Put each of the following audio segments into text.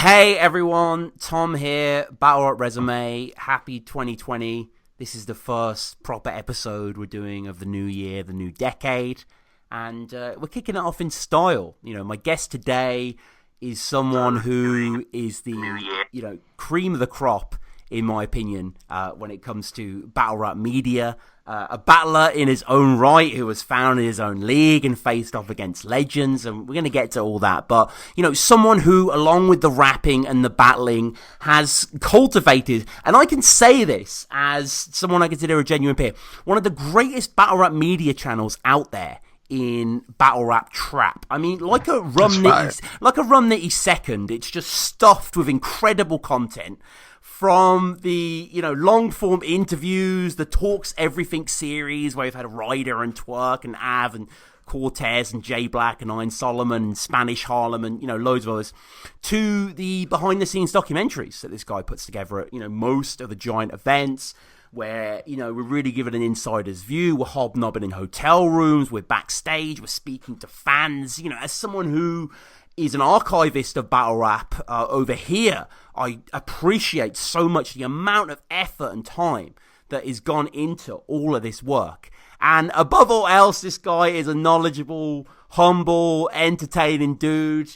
Hey everyone, Tom here, BRR. Happy 2020. This is the first proper episode we're doing of the new year, the new decade, and we're kicking it off in style. You know, my guest today is someone who is the, cream of the crop, in my opinion, when it comes to battle rap media. A battler in his own right who has founded his own league and faced off against legends, and we're going to get to all that. But, someone who, along with the rapping and the battling, has cultivated, and I can say this as someone I consider a genuine peer, one of the greatest battle rap media channels out there in battle rap trap. I mean, like a Rum Nitty second, it's just stuffed with incredible content. From the, long form interviews, the Talks Everything series, where we've had Ryder and Twerk and Av and Cortez and J Black and Iron Solomon and Spanish Harlem and, loads of others, to the behind the scenes documentaries that this guy puts together at, most of the giant events, where, we're really giving an insider's view. We're hobnobbing in hotel rooms, we're backstage, we're speaking to fans. As someone who is an archivist of battle rap over here, I appreciate so much the amount of effort and time that has gone into all of this work. And above all else, this guy is a knowledgeable, humble, entertaining dude.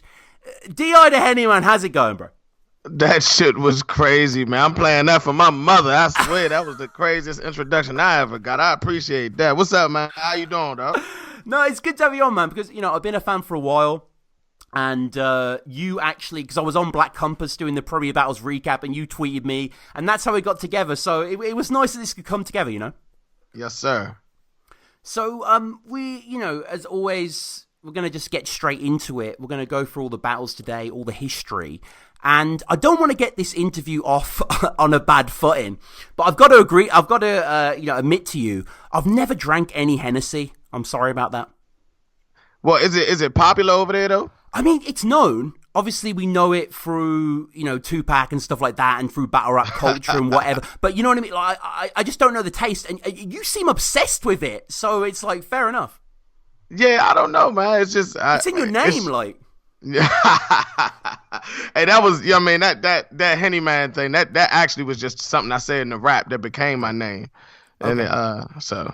D.I. the Hennyman, how's it going, bro? That shit was crazy, man. I'm playing that for my mother. I swear, that was the craziest introduction I ever got. I appreciate that. What's up, man? How you doing, dog? No, it's good to have you on, man, because, I've been a fan for a while. And you actually, because I was on Black Compass doing the Premier Battles recap, and you tweeted me, and that's how we got together. So it was nice that this could come together, Yes, sir. So we, as always, we're going to just get straight into it. We're going to go through all the battles today, all the history. And I don't want to get this interview off on a bad footing, but I've got to agree. I've got to, admit to you, I've never drank any Hennessy. I'm sorry about that. Well, is it popular over there, though? I mean, it's known. Obviously, we know it through, Tupac and stuff like that, and through battle rap culture and whatever. But you know what I mean? Like, I just don't know the taste, and you seem obsessed with it. So it's like, fair enough. Yeah, I don't know, man. It's just it's in your name, like. Yeah. Hey, that was, that Hennyman thing. That actually was just something I said in the rap that became my name, and so.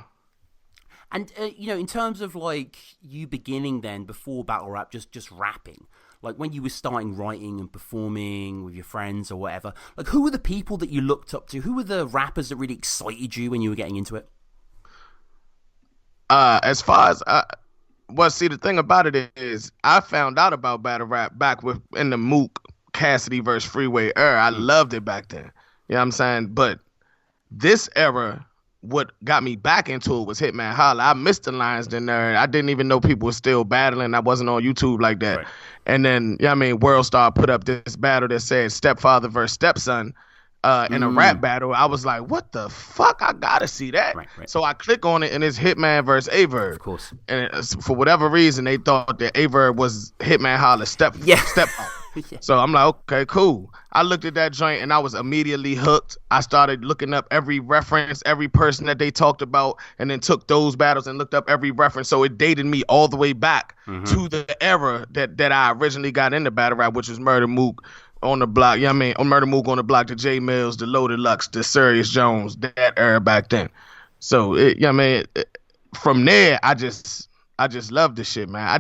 And, in terms of, like, you beginning then, before battle rap, just rapping, like, when you were starting writing and performing with your friends or whatever, like, who were the people that you looked up to? Who were the rappers that really excited you when you were getting into it? As far as, the thing about it is, I found out about battle rap back in the Mook, Cassidy versus Freeway era. I loved it back then. You know what I'm saying? But this era, what got me back into it was Hitman Holla. I missed the lines in there. I didn't even know people were still battling. I wasn't on YouTube like that. Right. And then, World Star put up this battle that said stepfather versus stepson in a rap battle. I was like, what the fuck? I gotta see that. Right. So I click on it, and it's Hitman versus Verb. Of course. And for whatever reason, they thought that Verb was Hitman Holla's stepfather. Yeah. So I'm like, okay, cool. I looked at that joint and I was immediately hooked. I started looking up every reference, every person that they talked about, and then took those battles and looked up every reference. So it dated me all the way back to the era that I originally got into battle rap, which was Murder Mook on the block. On Murder Mook on the block, the J Mills, the Loaded Lux, the Serious Jones, that era back then. So from there, I just loved this shit, man. I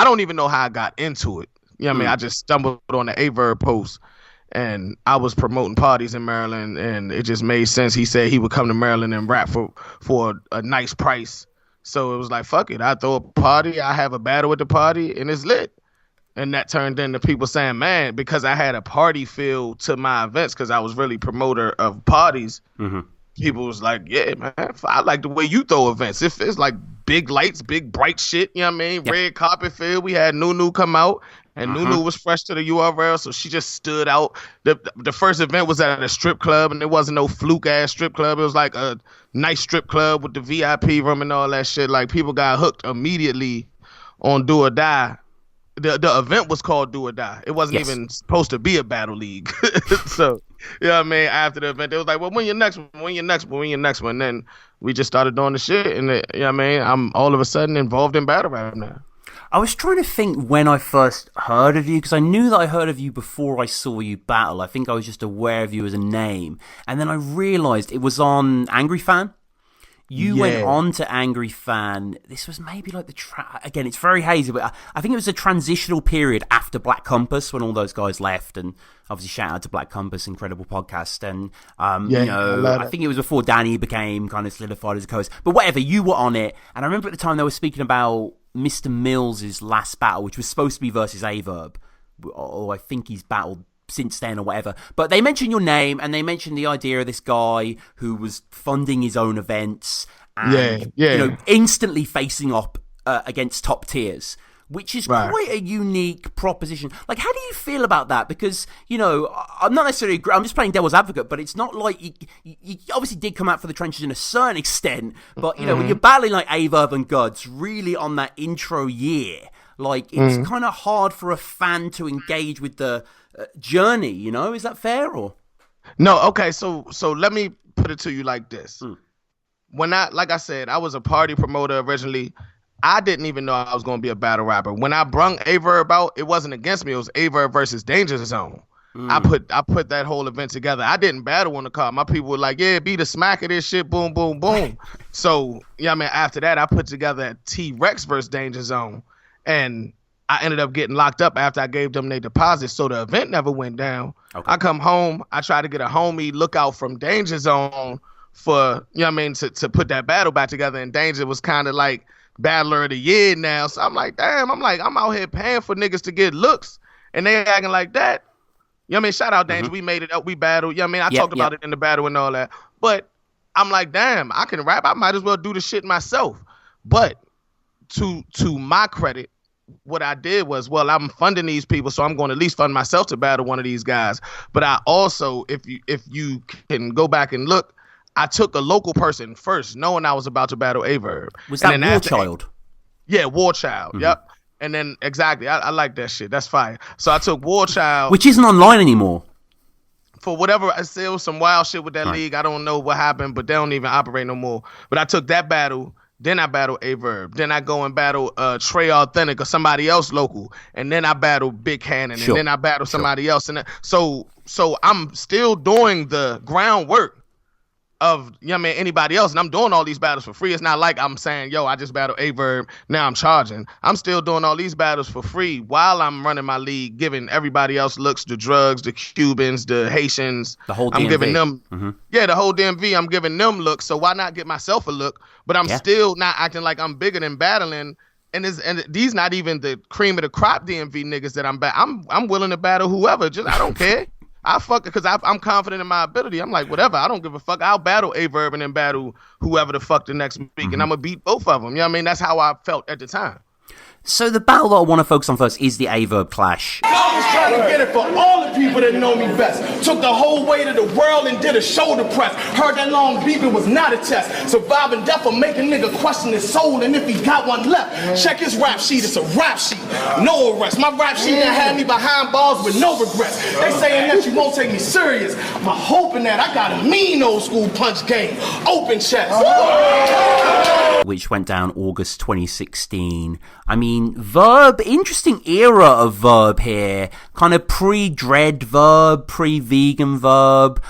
don't even know how I got into it. I just stumbled on the Verb post, and I was promoting parties in Maryland, and it just made sense. He said he would come to Maryland and rap for a nice price. So it was like, fuck it. I throw a party, I have a battle at the party, and it's lit. And that turned into people saying, man, because I had a party feel to my events, because I was really promoter of parties, people was like, yeah, man, I like the way you throw events. It's like big lights, big bright shit, Yep. Red carpet feel. We had Nunu come out. And Nunu was fresh to the URL, so she just stood out. The first event was at a strip club, and it wasn't no fluke-ass strip club. It was like a nice strip club with the VIP room and all that shit. Like, people got hooked immediately on Do or Die. The event was called Do or Die. It wasn't even supposed to be a battle league. So, after the event, they was like, well, when your next one? And then we just started doing the shit, and I'm all of a sudden involved in battle rap now. I was trying to think when I first heard of you, because I knew that I heard of you before I saw you battle. I think I was just aware of you as a name. And then I realised it was on Angry Fan. You went on to Angry Fan. This was maybe like again, it's very hazy, but I think it was a transitional period after Black Compass when all those guys left. And obviously, shout out to Black Compass, incredible podcast. And I think it was before Danny became kind of solidified as a co-host. But whatever, you were on it, and I remember at the time they were speaking about Mr. Mills' last battle, which was supposed to be versus Verb, or I think he's battled since then or whatever. But they mentioned your name, and they mentioned the idea of this guy who was funding his own events and instantly facing up against top tiers, which is quite a unique proposition. Like, how do you feel about that? Because, I'm not necessarily I'm just playing devil's advocate, but it's not like you obviously did come out for the trenches in a certain extent, but when you're battling like Verb and Goodz really on that intro year, like it's kind of hard for a fan to engage with the journey, is that fair? Or no? Okay, so let me put it to you like this. When like I said, I was a party promoter originally. I didn't even know I was going to be a battle rapper. When I brung Verb out, it wasn't against me. It was Verb versus Danja Zone. I put that whole event together. I didn't battle on the card. My people were like, yeah, be the smack of this shit, boom, boom, boom. So, after that, I put together T-Rex versus Danja Zone. And I ended up getting locked up after I gave them their deposit, so the event never went down. Okay. I come home, I try to get a homie lookout from Danja Zone for, to put that battle back together, and Danja was kind of like battler of the year now. So I'm like, damn, I'm out here paying for niggas to get looks, and they acting like that. Shout out Danja, we made it up, we battled. I talked about it in the battle and all that. But I'm like, damn, I can rap, I might as well do the shit myself. But to my credit, what I did was, I'm funding these people, so I'm going to at least fund myself to battle one of these guys. But I also, if you can go back and look, I took a local person first, knowing I was about to battle Verb. Was that War Child? Yeah, War Child. Yep. And then exactly, I like that shit. That's fire. So I took War Child, which isn't online anymore. For whatever, I still some wild shit with that league. I don't know what happened, but they don't even operate no more. But I took that battle. Then I battle Verb. Then I go and battle Trey Authentic or somebody else local. And then I battle Big Cannon. And then I battle somebody else. And so I'm still doing the groundwork of anybody else, and I'm doing all these battles for free. It's not like I'm saying, I just battled Verb, now I'm charging. I'm still doing all these battles for free while I'm running my league, giving everybody else looks, the drugs, the Cubans, the Haitians. The whole DMV. I'm giving them, the whole DMV, I'm giving them looks, so why not get myself a look? But I'm still not acting like I'm bigger than battling. And these not even the cream of the crop DMV niggas that I'm willing to battle whoever, I don't care. I fuck it because I'm confident in my ability. I'm like, whatever. I don't give a fuck. I'll battle Verb and then battle whoever the fuck the next week. And I'm going to beat both of them. That's how I felt at the time. So the battle that I want to focus on first is the Verb clash. I was trying to get it for all the people that know me best. Took the whole way to the world and did a shoulder press. Heard that long beeping was not a test. Surviving death will make a nigga question his soul, and if he got one left, check his rap sheet. It's a rap sheet. No arrest. My rap sheet that had me behind bars with no regrets. They saying that you won't take me serious. I'm hoping that I got a mean old school punch game. Open chest. Which went down August 2016. I mean, Verb, interesting era of Verb here. Kind of pre-Dread Verb, pre-vegan Verb.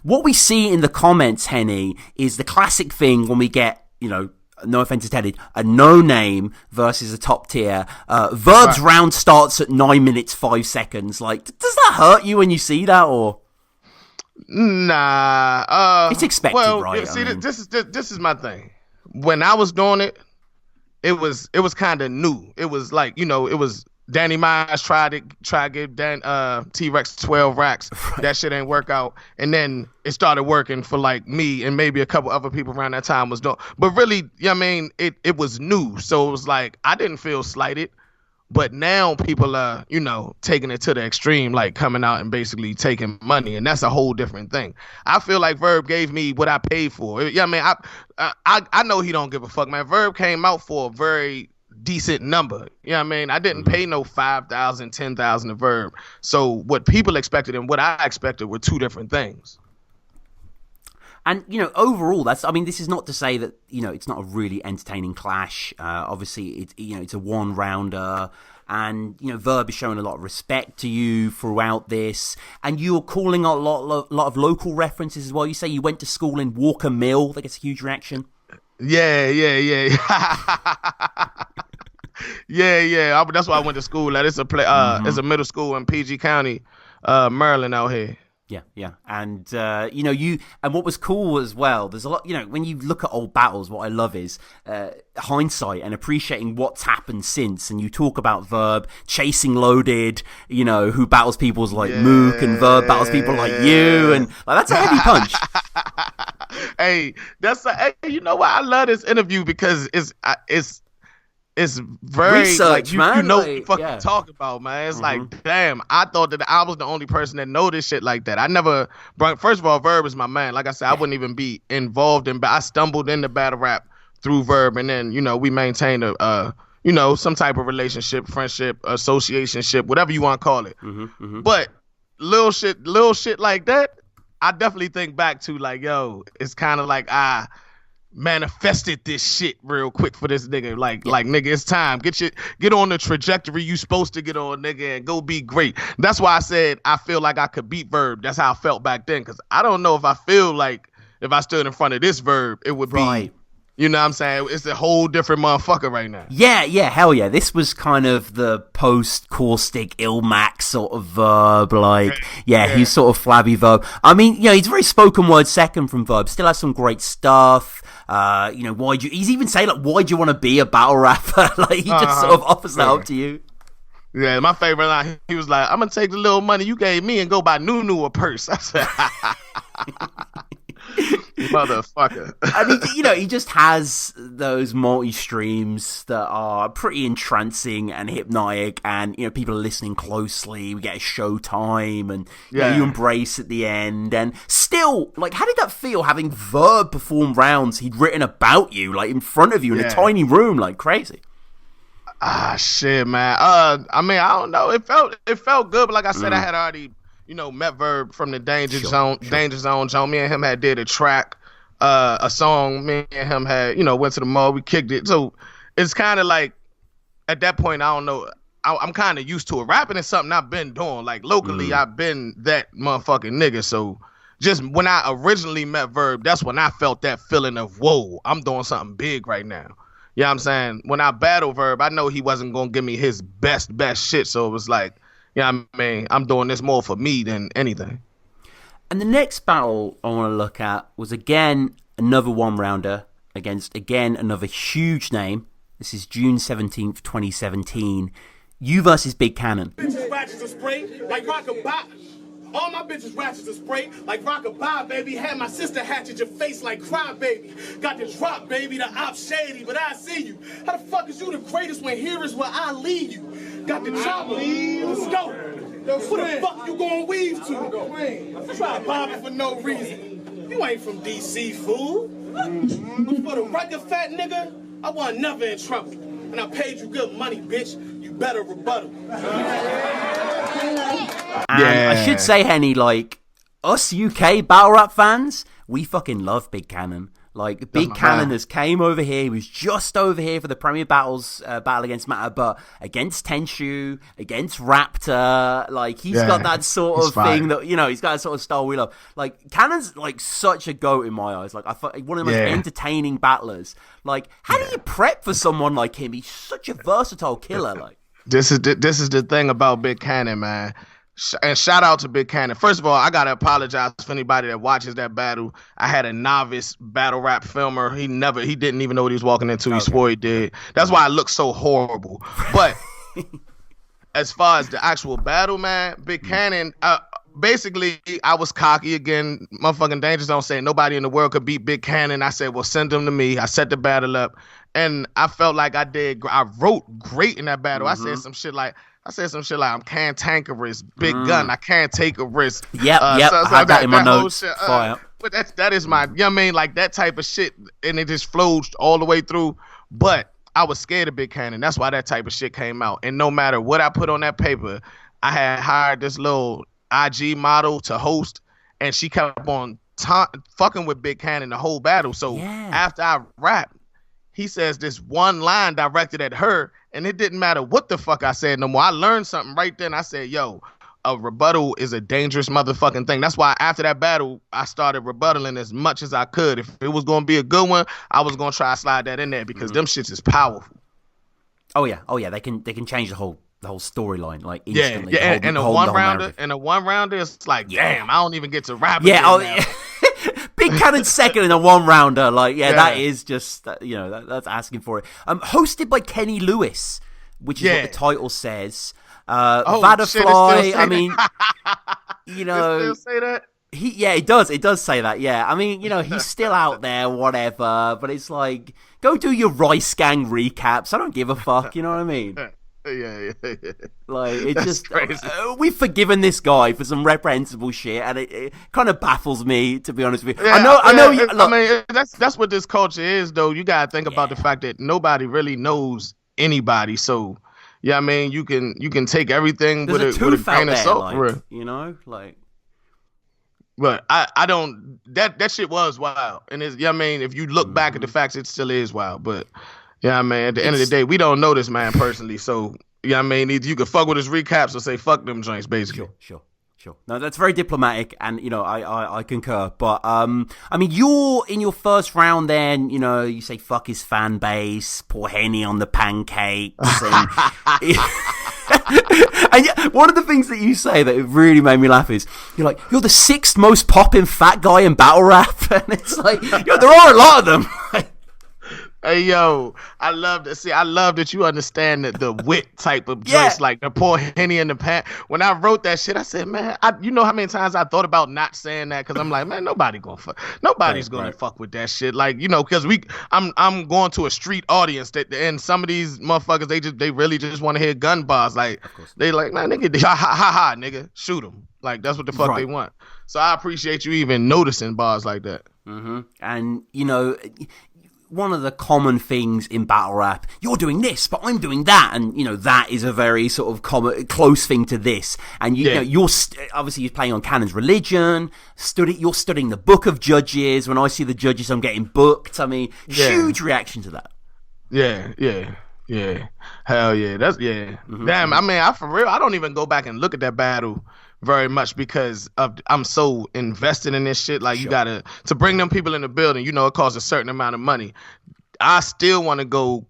What we see in the comments, Henny, is the classic thing when we get, no offense intended, a no-name versus a top tier. Verb's round starts at 9 minutes, 5 seconds. Like, does that hurt you when you see that, or? Nah. It's expected, right? See, this is my thing. When I was doing it, it was kind of new. It was like, it was Danny Myers tried to give T-Rex 12 racks. Right. That shit ain't work out. And then it started working for like me and maybe a couple other people around that time was doing. But really, it was new. So it was like, I didn't feel slighted. But now people are, taking it to the extreme, like coming out and basically taking money, and that's a whole different thing. I feel like Verb gave me what I paid for. I know he don't give a fuck, man. Verb came out for a very decent number. I didn't pay no 5,000, 10,000 to Verb. So what people expected and what I expected were two different things. And, overall, this is not to say that, it's not a really entertaining clash. Obviously, it's a one-rounder. And, Verb is showing a lot of respect to you throughout this. And you're calling a lot of local references as well. You say you went to school in Walker Mill. That gets a huge reaction. Yeah. Yeah. That's why I went to school. It's a middle school in PG County, Maryland out here. Yeah. And, and what was cool as well, there's a lot, when you look at old battles, what I love is hindsight and appreciating what's happened since. And you talk about Verb chasing Loaded, who battles people like Mook, and Verb battles people like you. And that's a heavy punch. Hey, you know what? I love this interview because it's very research, man. You know what you fucking talk about, man. It's like, damn, I thought that I was the only person that know this shit like that. I never first of all, Verb is my man. Like I said, I wouldn't even be involved in, but I stumbled into battle rap through Verb, and then, we maintained a some type of relationship, friendship, associationship, whatever you want to call it. But little shit like that, I definitely think back to like, yo, it's kind of like manifested this shit real quick for this nigga. Like nigga, it's time. Get on the trajectory you supposed to get on, nigga, and go be great. That's why I said I feel like I could beat Verb. That's how I felt back then, because I don't know if I feel like if I stood in front of this Verb, it would be, you know what I'm saying? It's a whole different motherfucker right now. Yeah, hell yeah. This was kind of the post-caustic Ilmac sort of Verb, he's sort of flabby Verb. I mean, he's very spoken word second from Verb. Still has some great stuff. He's even saying, why'd you want to be a battle rapper? He just sort of offers that up to you. Yeah, my favorite line, he was like, I'm going to take the little money you gave me and go buy Nunu a purse. I said, motherfucker. I mean, he just has those multi-streams that are pretty entrancing and hypnotic, and, people are listening closely. We get a show time, and you embrace at the end. And still, how did that feel, having Verb perform rounds he'd written about you, in front of you in a tiny room, crazy? Shit, man. I mean, I don't know. It felt good, but like I said, I had already, met Verb from the Danja Zone. Sure. Danja Zone. John, me and him had did a track, a song. Me and him had, went to the mall. We kicked it. So it's kind of like, at that point, I don't know. I'm kind of used to it. Rapping is something I've been doing. Locally, I've been that motherfucking nigga. So just when I originally met Verb, that's when I felt that feeling of, whoa, I'm doing something big right now. You know what I'm saying? When I battle Verb, I know he wasn't going to give me his best shit. So it was like, I'm doing this more for me than anything. And the next battle I want to look at was, again, another one-rounder against, again, another huge name. This is June 17th, 2017. You versus Big Cannon. Bitches ratchets and spray like rock-a-bye. All my bitches ratchets and spray like rock-a-bye, baby. Had my sister hatchet your face like cry, baby. Got the drop, baby, the op shady, but I see you. How the fuck is you the greatest when here is where I lead you? Got the chopper, let's go. Where the fuck you gonna weave to? Try bobbing for no reason. You ain't from DC, fool. But for the record, fat nigga, I wasn't never in trouble. And I paid you good money, bitch. You better rebuttal. And I should say, Henny, us UK battle rap fans, we fucking love Big Cannon. Big Cannon has came over here. He was just over here for the Premier Battles battle against Matter, but against Tenshu, against Raptor, he's got that sort of thing that, he's got that sort of style we love. Cannon's such a goat in my eyes. I thought one of the most entertaining battlers. How do you prep for someone like him? He's such a versatile killer. This is the thing about Big Cannon, man. And shout out to Big Cannon. First of all, I gotta apologize for anybody that watches that battle. I had a novice battle rap filmer. He didn't even know what he was walking into. He swore he did. That's why I look so horrible. But as far as the actual battle, man, Big Cannon, basically, I was cocky again. Motherfucking Danja Zone saying nobody in the world could beat Big Cannon. I said, well, send him to me. I set the battle up. And I felt like I wrote great in that battle. I said some shit like, I'm cantankerous, big gun, I can't take a risk. Yep, I had that in my notes. But that is my, that type of shit, and it just flowed all the way through. But I was scared of Big Cannon. That's why that type of shit came out. And no matter what I put on that paper, I had hired this little IG model to host, and she kept on fucking with Big Cannon the whole battle. So after I rapped, he says this one line directed at her, and it didn't matter what the fuck I said no more. I learned something right then. I said, yo, a rebuttal is a dangerous motherfucking thing. That's why after that battle, I started rebuttaling as much as I could. If it was going to be a good one, I was going to try to slide that in there because them shits is powerful. Oh yeah. They can change the whole storyline like instantly. Yeah. And a one rounder, it's like, damn, I don't even get to rap. Yeah. Big Cannon second in a 1-rounder, like that is just that's asking for it. Hosted by Kenny Lewis, which is what the title says. Vadafly, I mean, Does it say that? It does. It does say that. Yeah, I mean, he's still out there, whatever. But it's like, go do your Rice Gang recaps. I don't give a fuck. You know what I mean? Yeah. Like, it's just we've forgiven this guy for some reprehensible shit, and it kind of baffles me, to be honest with you. Yeah, I know. Look, I mean, that's what this culture is, though. You gotta think about the fact that nobody really knows anybody. So, yeah, I mean, you can take everything with a grain of salt, like. But I don't. That shit was wild, and if you look back at the facts, it still is wild. But at the end of the day, we don't know this man personally, so you can fuck with his recaps or say fuck them joints, basically. Sure. No, that's very diplomatic, and I concur. But I mean, you're in your first round. Then you say fuck his fan base, pour Henny on the pancakes, and. And one of the things that you say that really made me laugh is you're the 6th most popping fat guy in battle rap, and it's like there are a lot of them. Hey yo, I love that you understand the wit type of joints, like the poor Henny in the pant. When I wrote that shit, I said, man, you know how many times I thought about not saying that, because I'm like, man, nobody's gonna fuck with that shit, like because I'm going to a street audience and some of these motherfuckers they really just want to hear gun bars, like they like, man, nigga, ha nigga, shoot them, like that's what the fuck they want. So I appreciate you even noticing bars like that. And one of the common things in battle rap, you're doing this, but I'm doing that, and that is a very sort of close thing to this. And you're obviously you're playing on Cannon's religion. You're studying the book of judges. When I see the judges, I'm getting booked. I mean, huge reaction to that. Yeah. Hell yeah, that's Damn, I mean, for real, I don't even go back and look at that battle very much because I'm so invested in this shit. Like, you gotta, to bring them people in the building, it costs a certain amount of money. I still want to go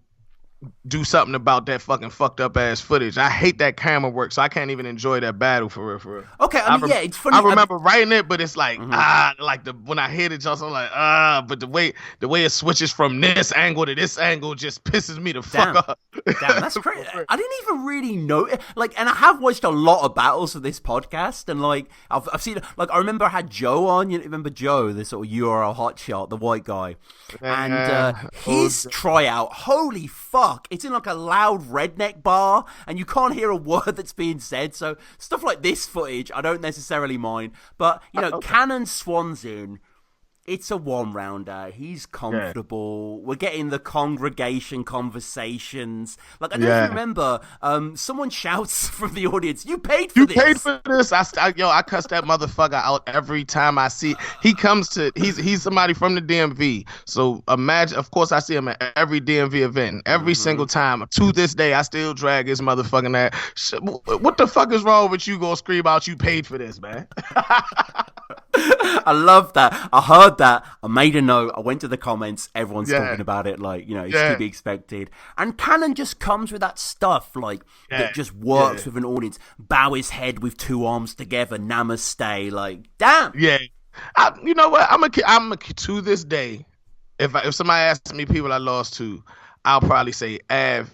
do something about that fucking fucked up ass footage. I hate that camera work, so I can't even enjoy that battle for real. Okay, I mean, it's funny. I remember writing it, but it's like when I hit it, just I'm like but the way it switches from this angle to this angle just pisses me the fuck off. Damn, that's crazy. I didn't even really know it. Like, and I have watched a lot of battles for this podcast, and like I've seen, like, I remember I had Joe on. You remember Joe, the sort of URL hotshot, the white guy, and his tryout. Holy fuck! It's in like a loud redneck bar, and you can't hear a word that's being said. So stuff like this footage, I don't necessarily mind. But Cannon swans in. It's a 1-rounder. He's comfortable. Yeah. We're getting the congregation conversations. Like, I don't even remember. Someone shouts from the audience, "You paid for this." You paid for this. I cuss that motherfucker out every time I see. He comes to. He's somebody from the DMV. So imagine. Of course, I see him at every DMV event. Every single time. To this day, I still drag his motherfucking ass. What the fuck is wrong with you? Gonna scream out, "You paid for this, man." I love that. I heard that. I made a note. I went to the comments. Everyone's talking about it. Like, it's to be expected. And Cannon just comes with that stuff, like, that just works with an audience. Bow his head with 2 arms together. Namaste. Like, damn. Yeah. You know what? I'm to this day, if somebody asks me people I lost to, I'll probably say Av.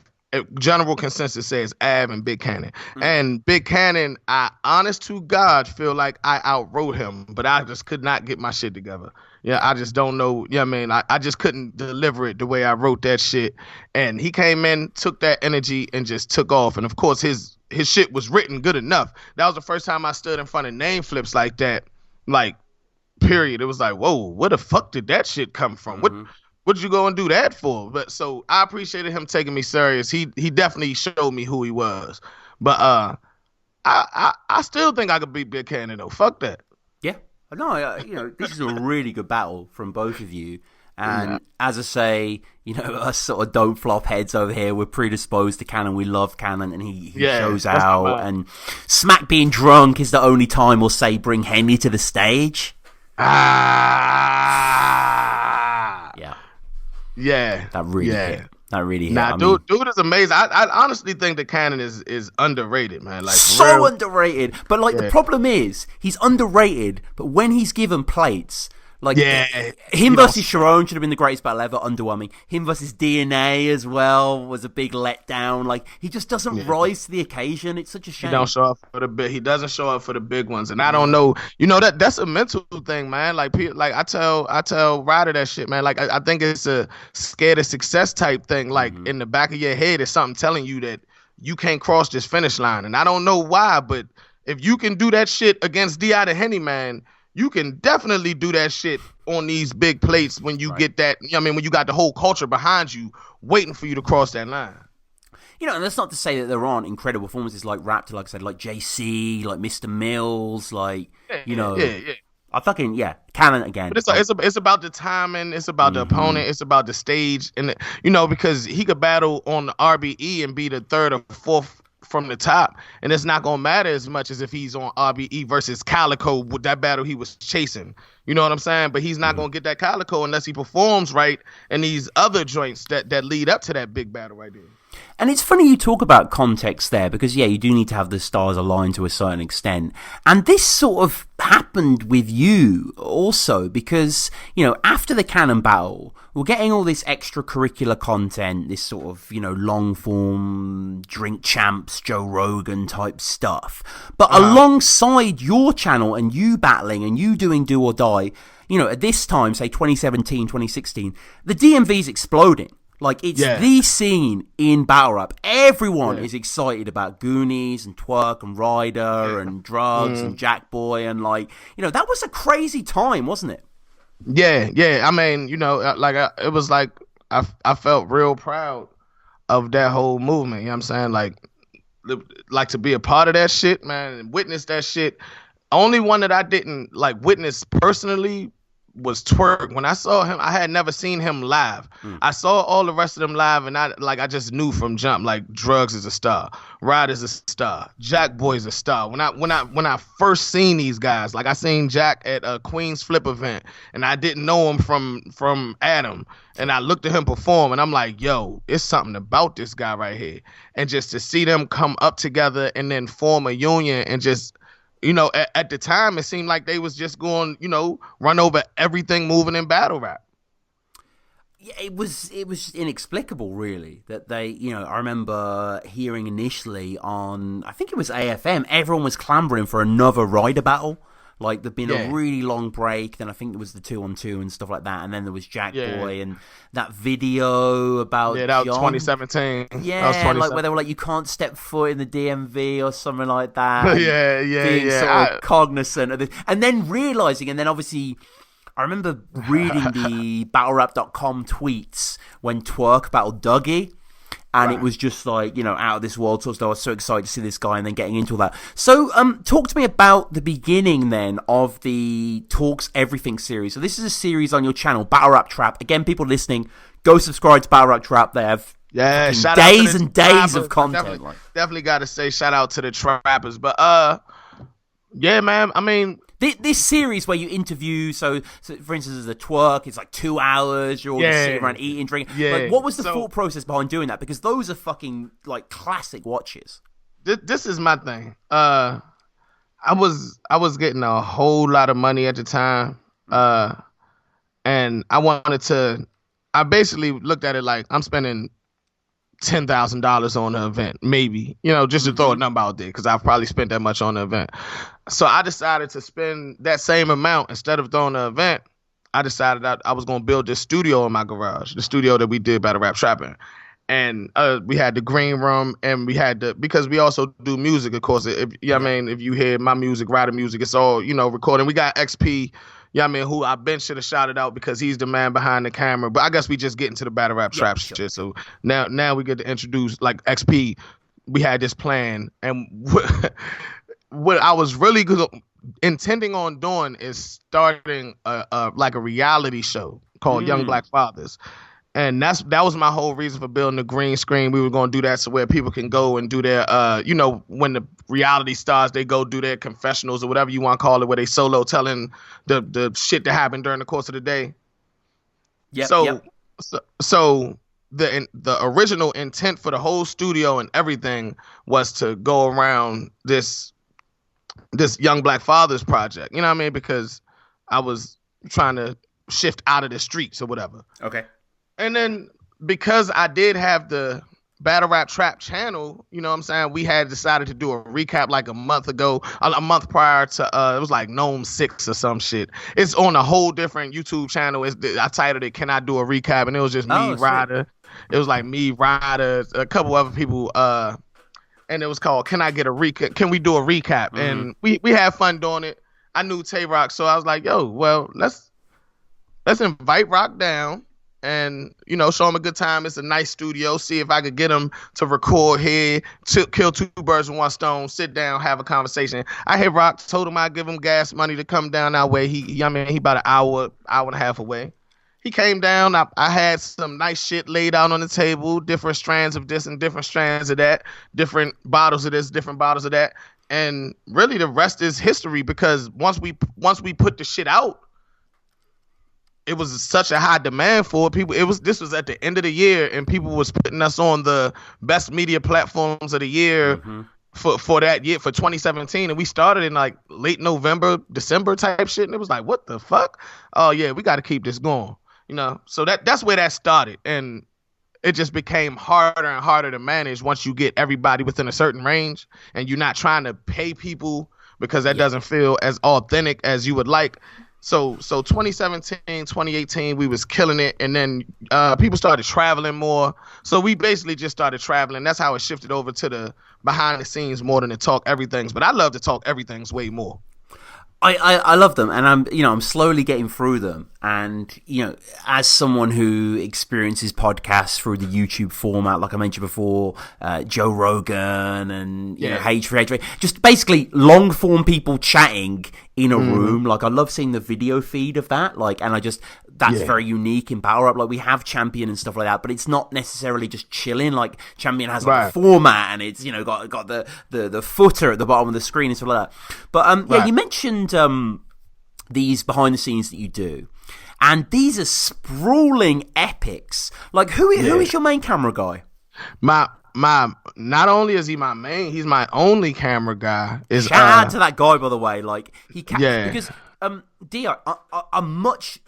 General consensus says Av and Big Cannon. And Big Cannon, I honest to God feel like I outwrote him, but I just could not get my shit together. Yeah, I just don't know. Yeah, I just couldn't deliver it the way I wrote that shit. And he came in, took that energy, and just took off. And of course, his shit was written good enough. That was the first time I stood in front of name flips like that. Like, period. It was like, whoa, where the fuck did that shit come from? What'd you go and do that for? But so I appreciated him taking me serious. He definitely showed me who he was. But I still think I could beat Big Cannon though. Fuck that. Yeah. No, this is a really good battle from both of you. And as I say, us sort of don't flop heads over here, we're predisposed to Cannon. We love Cannon, and he shows out. And Smack being drunk is the only time we'll say bring Henny to the stage. Yeah. That really hit. That really hit. Nah, dude is amazing. I honestly think that Cannon is underrated, man. Like so underrated. But the problem is he's underrated. But when he's given plates, him versus Sharon should have been the greatest battle ever. Underwhelming. Him versus DNA as well was a big letdown. He just doesn't rise to the occasion. It's such a shame. He don't show up for the big. He doesn't show up for the big ones, and I don't know. That's a mental thing, man. I tell Ryder that shit, man. I think it's a scared of success type thing. In the back of your head is something telling you that you can't cross this finish line, and I don't know why, but if you can do that shit against D.I. the Hennyman, you can definitely do that shit on these big plates when you get that, when you got the whole culture behind you waiting for you to cross that line. And that's not to say that there aren't incredible performances like Raptor, like I said, like JC, like Mr. Mills, I fucking, Cannon again. But it's about the timing, it's about the opponent, it's about the stage, and because he could battle on the RBE and be the third or fourth from the top, and it's not gonna matter as much as if he's on RBE versus Calico with that battle he was chasing. You know what I'm saying? But he's not gonna get that Calico unless he performs right in these other joints that lead up to that big battle right there. And it's funny you talk about context there, because you do need to have the stars aligned to a certain extent. And this sort of happened with you also, because, after the Cannon battle, we're getting all this extracurricular content, this sort of, long form Drink Champs, Joe Rogan type stuff. But alongside your channel and you battling and you doing Do or Die, at this time, say 2017, 2016, the DMV's exploding. It's the scene in battle rap. Everyone is excited about Goonies and Twerk and Ryder and Drugs and Jack Boy, and that was a crazy time, wasn't it? Yeah. I mean, it was I felt real proud of that whole movement. You know what I'm saying? To be a part of that shit, man, and witness that shit. Only one that I didn't witness personally was Twerk. When I saw him, I had never seen him live. I saw all the rest of them live, and I just knew from jump, Drugs is a star, Ryder's a star, Jack Boy's a star. When I first seen these guys, I seen Jack at a Queen's Flip event, and I didn't know him from Adam, and I looked at him perform, and I'm like, yo, it's something about this guy right here. And just to see them come up together and then form a union and just, at the time, it seemed like they was just going, run over everything moving in battle rap. Yeah, it was inexplicable, really, that they, I remember hearing initially on, I think it was AFM, everyone was clamoring for another Ryder battle. There'd been a really long break, then I think there was the 2-on-2 and stuff like that, and then there was Jack Boy and that video about that John. was 2017. Yeah, that was 2017. Where they were you can't step foot in the DMV or something like that. Being sort of cognizant of this. And then realising, and then obviously, I remember reading the battlerapp.com tweets when Twerk battled Dougie. And it was just out of this world sort of stuff. I was so excited to see this guy and then getting into all that. So talk to me about the beginning then of the Talks Everything series. So this is a series on your channel, Battle Rap Trap. Again, people listening, go subscribe to Battle Rap Trap. They have days and days of content. Definitely got to say shout out to the trappers. But yeah, man, I mean, this series where you interview, so for instance, the Twerk, it's 2 hours, you're all just sitting around eating, drinking. What was the thought process behind doing that? Because those are fucking classic watches. This is my thing. I was getting a whole lot of money at the time, and I basically looked at it like I'm spending $10,000 on the event, maybe, just to throw a number out there, because I've probably spent that much on the event. So I decided to spend that same amount. Instead of throwing the event, I decided that I was going to build this studio in my garage, the studio that we did Battle Rap Trapping. And we had the green room, and we had because we also do music, of course. If you hear my music, Ryder music, it's all, recording. We got XP, who I should have shouted out because he's the man behind the camera. But I guess we just get into the Battle Rap Trap shit. So now we get to introduce XP. We had this plan, and what I was really intending on doing is starting a like a reality show called Young Black Fathers. And that was my whole reason for building the green screen. We were going to do that so where people can go and do their, when the reality stars, they go do their confessionals or whatever you want to call it, where they solo telling the shit that happened during the course of the day. So the original intent for the whole studio and everything was to go around this Young Black Fathers project. You know what I mean? Because I was trying to shift out of the streets or whatever. Okay. And then because I did have the Battle Rap Trap channel, you know what I'm saying, we had decided to do a recap like a month prior to, it was like Gnome 6 or some shit. It's on a whole different YouTube channel. I titled it, Can I Do a Recap? And it was just me, Ryder. It was like me, Ryder, a couple other people, and it was called, Can I Get a Recap? Can we do a recap? And we had fun doing it. I knew Tay Rock, so I was like, yo, well, let's invite Rock down. And, show him a good time. It's a nice studio. See if I could get him to record here, to kill two birds with one stone, sit down, have a conversation. I hit Rock, told him I'd give him gas money to come down that way. He about an hour and a half away. He came down. I had some nice shit laid out on the table, different strands of this and different strands of that, different bottles of this, different bottles of that. And really the rest is history, because once we put the shit out, it was such a high demand for people. This was at the end of the year, and people was putting us on the best media platforms of the year for that year, for 2017. And we started in like late November, December type shit. And it was like, what the fuck? Oh yeah, we got to keep this going. So that's where that started. And it just became harder and harder to manage once you get everybody within a certain range and you're not trying to pay people, because that doesn't feel as authentic as you would like. So 2017, 2018, we was killing it. And then people started traveling more. So we basically just started traveling. That's how it shifted over to the behind the scenes more than the talk everythings. But I love to talk everything's way more. I love them, and I'm slowly getting through them. And as someone who experiences podcasts through the YouTube format, like I mentioned before, Joe Rogan and H3, just basically long form people chatting in a room. Like I love seeing the video feed of that. That's very unique in Battle Rap. Like we have Champion and stuff like that, but it's not necessarily just chilling. Like Champion has a format, and it's got the footer at the bottom of the screen and stuff like that. But you mentioned these behind the scenes that you do, and these are sprawling epics. Like who is your main camera guy? My not only is he my main, he's my only camera guy. Shout out to that guy, by the way. Like he can because. Dio,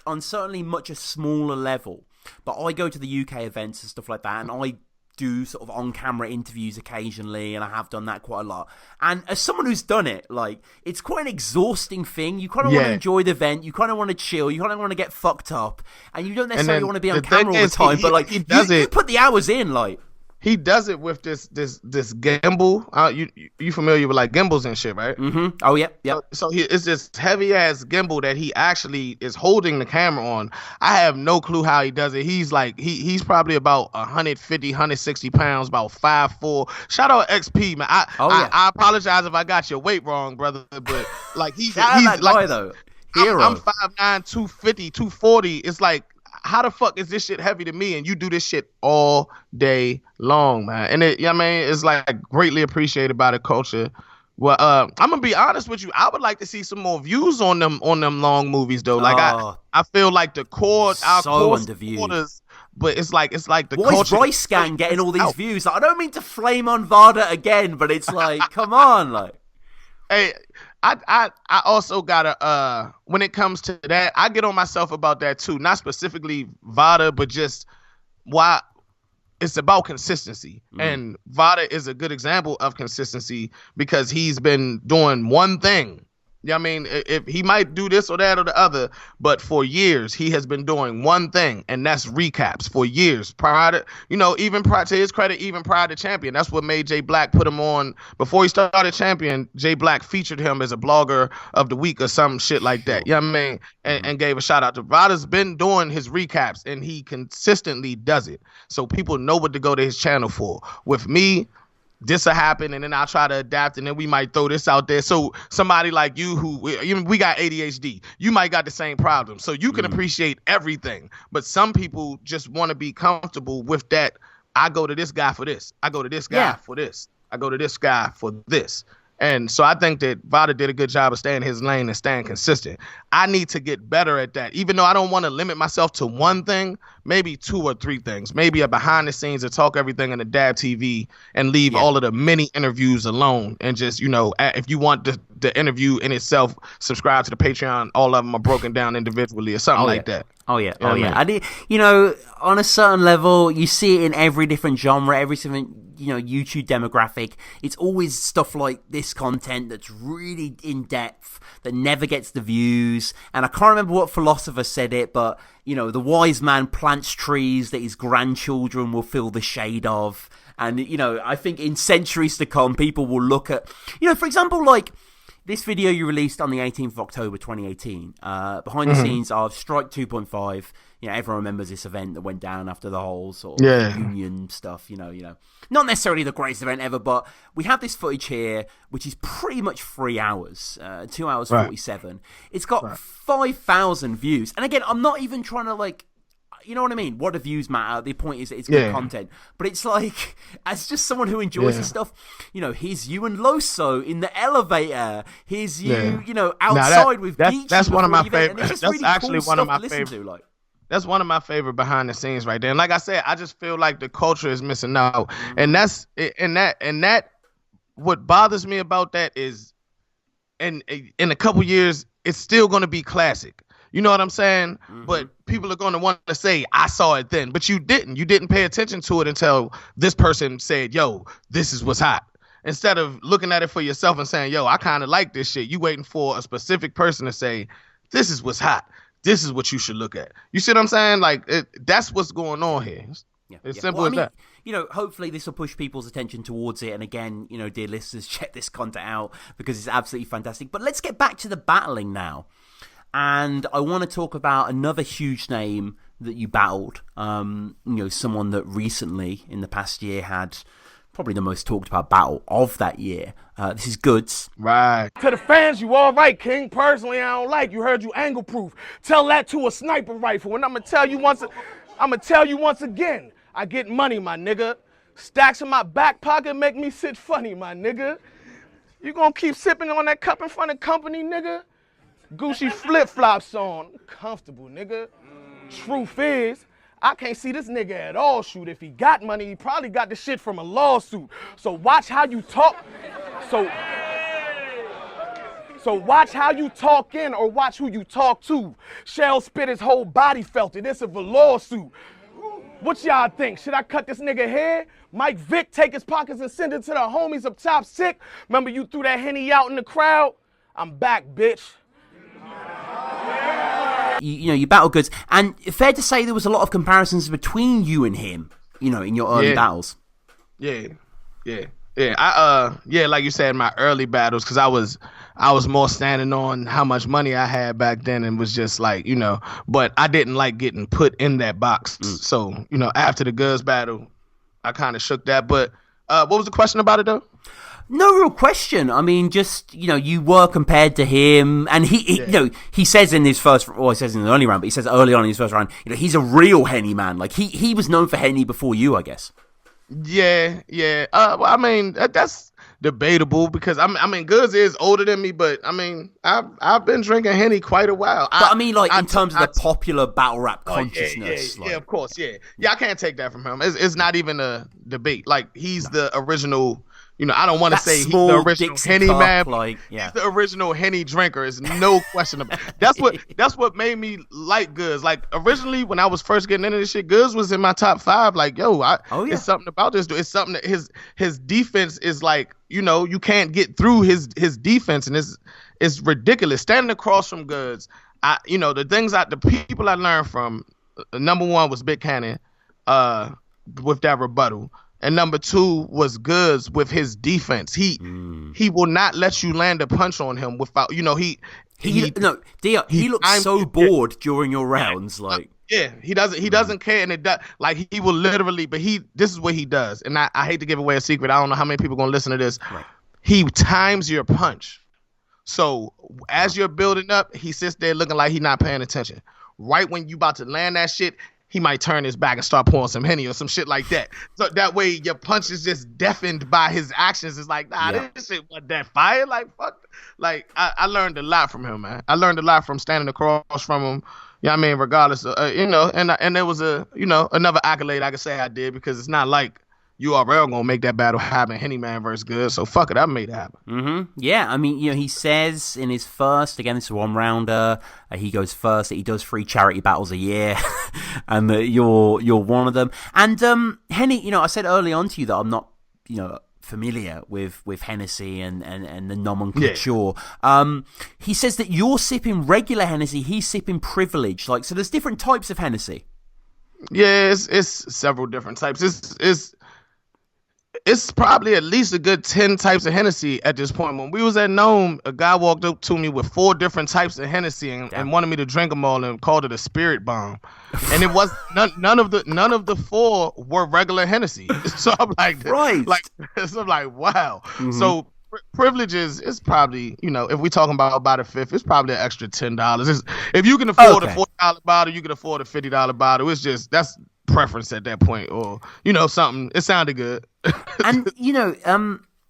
on certainly much a smaller level, but I go to the UK events and stuff like that, and I do sort of on-camera interviews occasionally, and I have done that quite a lot. And as someone who's done it, like, it's quite an exhausting thing. You kind of want to enjoy the event, you kind of want to chill, you kind of want to get fucked up, and you don't necessarily want to be on camera all the time, but like, you put the hours in, like. He does it with this gimbal. You familiar with like gimbals and shit, right? Mm-hmm. Oh yeah. So it's this heavy ass gimbal that he actually is holding the camera on. I have no clue how he does it. He's like he's probably about 150, 160 pounds, about 5'4". Shout out XP, man. I apologize if I got your weight wrong, brother, but like he's that like guy, though. Hero. I'm 5'9", 250, 240. It's like, how the fuck is this shit heavy to me, and you do this shit all day long, man? And it's like greatly appreciated by the culture. Well, I'm gonna be honest with you. I would like to see some more views on them long movies, though. Like I feel like our core supporters, but it's like the Why culture. Why is Royce Gang getting all these views? Like, I don't mean to flame on Varda again, but it's like, come on, like. Hey, I also gotta when it comes to that, I get on myself about that too. Not specifically Vada, but just why it's about consistency. And Vada is a good example of consistency because he's been doing one thing. You know what I mean? If he might do this or that or the other, but for years he has been doing one thing, and that's recaps for years. Prior to, even prior to his credit, even prior to Champion, that's what made Jay Black put him on. Before he started Champion, Jay Black featured him as a blogger of the week or some shit like that. You know what I mean? And gave a shout out to Vada's been doing his recaps, and he consistently does it. So people know what to go to his channel for. With me, this will happen, and then I'll try to adapt, and then we might throw this out there. So somebody like you we got ADHD, you might got the same problem. So you can appreciate everything, but some people just want to be comfortable with that. I go to this guy for this. I go to this guy for this. I go to this guy for this. And so I think that Vada did a good job of staying in his lane and staying consistent. I need to get better at that. Even though I don't want to limit myself to one thing, maybe 2 or 3 things. Maybe a behind the scenes to talk everything in the Dab TV and leave all of the mini interviews alone. And just, if you want the interview in itself, subscribe to the Patreon. All of them are broken down individually or something like that. Oh yeah. I did, on a certain level, you see it in every different genre, every different YouTube demographic. It's always stuff like this content that's really in depth, that never gets the views. And I can't remember what philosopher said it, but the wise man plants trees that his grandchildren will feel the shade of. And I think in centuries to come, people will look at, for example, like this video you released on the 18th of October 2018, behind the scenes of Strike 2.5. Everyone remembers this event that went down after the whole sort of union stuff, Not necessarily the greatest event ever, but we have this footage here, which is pretty much 3 hours, 2 hours 47. It's got 5,000 views. And again, I'm not even trying to you know what I mean? What the views matter. The point is that it's good content. But it's like, as just someone who enjoys this stuff, here's you and Loso in the elevator. Here's you, outside with Geechee. That's one of my favorite. That's really actually cool one of my favorite. That's one of my favorite behind the scenes right there. And like I said, I just feel like the culture is missing out. And that's what bothers me about that is, in a couple years, it's still going to be classic. You know what I'm saying? But people are going to want to say, I saw it then. But you didn't. You didn't pay attention to it until this person said, yo, this is what's hot. Instead of looking at it for yourself and saying, yo, I kind of like this shit. You waiting for a specific person to say, this is what's hot. This is what you should look at. You see what I'm saying? That's what's going on here. It's simple as that. Hopefully this will push people's attention towards it. And again, dear listeners, check this content out because it's absolutely fantastic. But let's get back to the battling now. And I want to talk about another huge name that you battled. Someone that recently, in the past year, had probably the most talked about battle of that year. This is Goodz. Right. To the fans, you all right, King. Personally, I don't like you. Heard you angle proof. Tell that to a sniper rifle. And I'm gonna tell you once again. I get money, my nigga. Stacks in my back pocket make me sit funny, my nigga. You gonna keep sipping on that cup in front of company, nigga? Gucci flip-flops on. Comfortable, nigga. Truth is, I can't see this nigga at all shoot. If he got money, he probably got the shit from a lawsuit. So watch how you talk. So watch how you talk in or watch who you talk to. Shell spit his whole body felt it. It's a velour suit. What y'all think? Should I cut this nigga hair? Mike Vick take his pockets and send it to the homies up top sick? Remember you threw that Henny out in the crowd? I'm back, bitch. You battle Goodz, and fair to say there was a lot of comparisons between you and him, in your early battles. Yeah. Like you said, my early battles, because I was more standing on how much money I had back then, and was just but I didn't like getting put in that box. So after the Goodz battle, I kind of shook that. But what was the question about it though? No real question. I mean, just, you were compared to him, and he says in his first, he says in the early round, but he says early on in his first round, he's a real Henny man. Like, he was known for Henny before you, I guess. Yeah. Well, I mean, that's debatable because, Goodz is older than me, but, I've been drinking Henny quite a while. But, in terms of the popular battle rap consciousness. Yeah, of course, yeah. Yeah, I can't take that from him. It's not even a debate. Like, he's the original... I don't want to say he's the original Hennyman. He's the original Henny drinker. There's no question about it. That's what made me like Goodz. Like, originally, when I was first getting into this shit, Goodz was in my top 5. Like, it's something about this dude. It's something that his defense is like, you can't get through his defense, and it's ridiculous. Standing across from Goodz, the people I learned from, number 1 was Big Cannon, with that rebuttal. And number 2 was Goodz with his defense. He will not let you land a punch on him without, he looked so bored during your rounds. Yeah, he doesn't care, and it does, like, he will literally, but this is what he does, and I hate to give away a secret. I don't know how many people are gonna listen to this. Right. He times your punch. So as you're building up, he sits there looking like he's not paying attention. Right when you about to land that shit, he might turn his back and start pouring some Henny or some shit like that. So that way your punch is just deafened by his actions. It's like, this shit wasn't that fire. Like, fuck. Like, I learned a lot from him, man. I learned a lot from standing across from him. Yeah, I mean, regardless of, and there was another accolade I could say I did, because it's not like URL gonna make that battle happen, Hennyman versus Goodz. So fuck it, I made it happen. Mm-hmm. Yeah, I mean, he says in his first, again, this is one rounder. He goes first. He does 3 charity battles a year, and you're one of them. And Henny, I said early on to you that I'm not, familiar with Hennessy and the nomenclature. Yeah. He says that you're sipping regular Hennessy, he's sipping privilege. Like, so there's different types of Hennessy. Yeah, it's several different types. It's probably at least a good 10 types of Hennessy at this point. When we was at Nome, a guy walked up to me with 4 different types of Hennessy and wanted me to drink them all, and called it a spirit bomb. And it was none of the 4 were regular Hennessy. So I'm like, right. So I'm like, wow. Mm-hmm. So privileges is probably, if we're talking about a fifth, it's probably an extra $10. If you can afford a $40 bottle, you can afford a $50 bottle. It's just, that's preference at that point, or something. It sounded good. And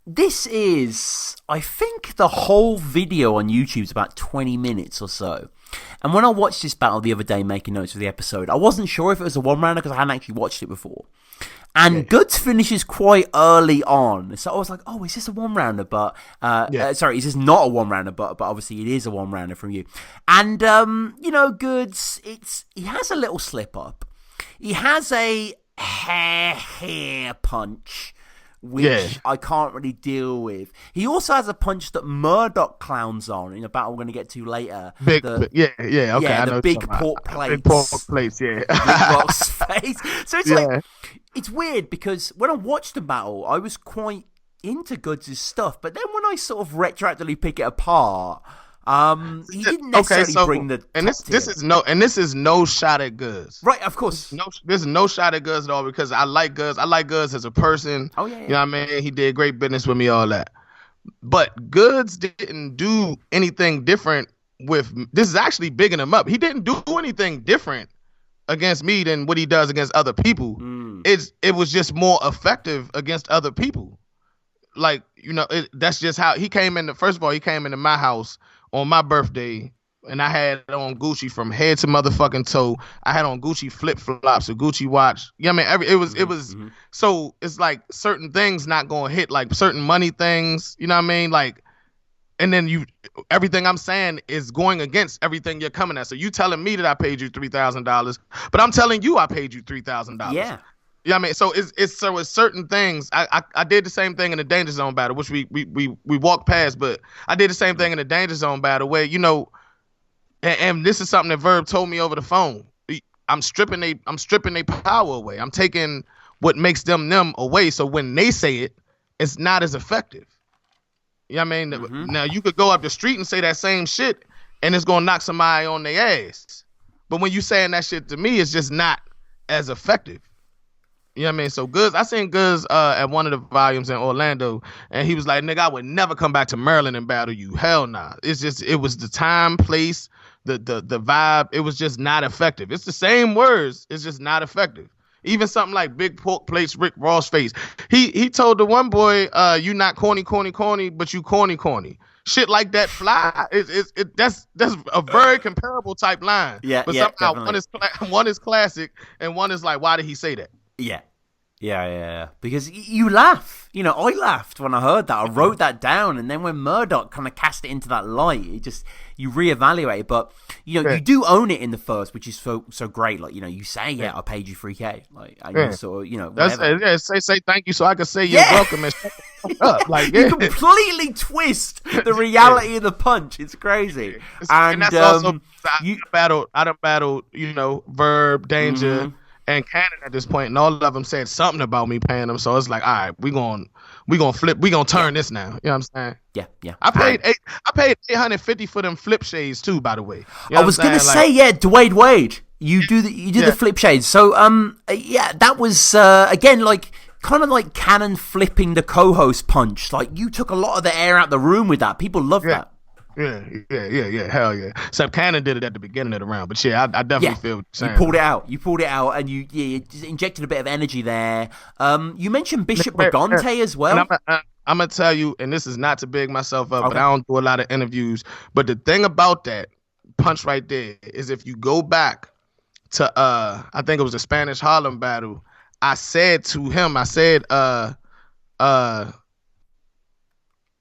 this is, I think, the whole video on YouTube is about 20 minutes or so. And when I watched this battle the other day, making notes for the episode, I wasn't sure if it was a one rounder because I hadn't actually watched it before. And Goodz finishes quite early on, so I was like, "Oh, is this a one rounder?" But sorry, is this not a one rounder? But obviously, it is a one rounder from you. And Goodz, he has a little slip up. He has a hair punch, which I can't really deal with. He also has a punch that Murdock clowns on in a battle we're going to get to later. Okay. The big pork plates. Big pork plates, yeah. Big box face. So it's like, it's weird because when I watched the battle, I was quite into Goodz' stuff, but then when I sort of retroactively pick it apart, he didn't necessarily bring the. And this is no shot at Goodz. Right, of course. There's no shot at Goodz at all, because I like Goodz. I like Goodz as a person. Oh yeah. You know what I mean? He did great business with me, all that. But Goodz didn't do anything different with. This is actually bigging him up. He didn't do anything different against me than what he does against other people. It was just more effective against other people. Like, that's just how he came in. First of all, he came into my house on my birthday, and I had on Gucci from head to motherfucking toe. I had on Gucci flip-flops, a Gucci watch. You know what I mean? It was so it's like certain things not going to hit, like certain money things, you know what I mean? Like, and then everything I'm saying is going against everything you're coming at. So you telling me that I paid you $3,000, but I'm telling you I paid you $3,000. Yeah. You know what I mean? So it's certain things. I did the same thing in the Danja Zone battle, which we walked past, but I did the same thing in the Danja Zone battle where, and this is something that Verb told me over the phone. I'm stripping their power away. I'm taking what makes them away. So when they say it, it's not as effective. You know what I mean? Now you could go up the street and say that same shit and it's gonna knock somebody on their ass. But when you saying that shit to me, it's just not as effective. You know what I mean? So Goodz, I seen Goodz at one of the volumes in Orlando, and he was like, "Nigga, I would never come back to Maryland and battle you. Hell nah." It was the time, place, the vibe. It was just not effective. It's the same words. It's just not effective. Even something like big pork plates, Rick Ross face. He told the one boy, "You not corny, but you corny." Shit like that fly. That's a very comparable type line. Yeah, but somehow definitely. one is classic and one is like, why did he say that? Yeah. Because you laugh. I laughed when I heard that. I wrote that down, and then when Murdock kind of cast it into that light, you reevaluate it. But you do own it in the first, which is so great. Like you say, I paid you $3,000. Like, and you sort of, whatever. Say thank you, so I can say you're welcome and shut the fuck up. Like, you completely twist the reality of the punch. It's crazy. And that's also I done battled, Verb, Danja. And Cannon at this point, and all of them said something about me paying them. So it's like, all right, we gonna flip, we gonna turn this now. You know what I'm saying? Yeah. I paid $850 for them flip shades too, by the way. I was gonna say, Dwayne Wade. You do the flip shades. So yeah, that was again like kind of like Cannon flipping the co-host punch. Like you took a lot of the air out the room with that. People love that. Yeah. Hell yeah. Except Cannon did it at the beginning of the round. But yeah, I definitely feel what you're saying. You pulled it out, and you injected a bit of energy there. You mentioned Bishop Brigante as well. I'm going to tell you, and this is not to big myself up, but I don't do a lot of interviews. But the thing about that punch right there is if you go back to, I think it was the Spanish Harlem battle, I said to him,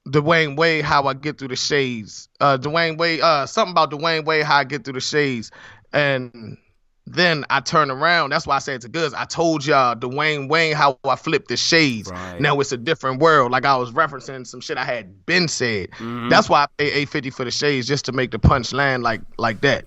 Dwayne Wade, how I get through the shades. Something about Dwayne Wade, how I get through the shades. And then I turn around. That's why I said to Goodz, I told y'all Dwayne Wade, how I flipped the shades. Right. Now it's a different world. Like I was referencing some shit I had been said. Mm-hmm. That's why I pay $850 for the shades, just to make the punch land like that.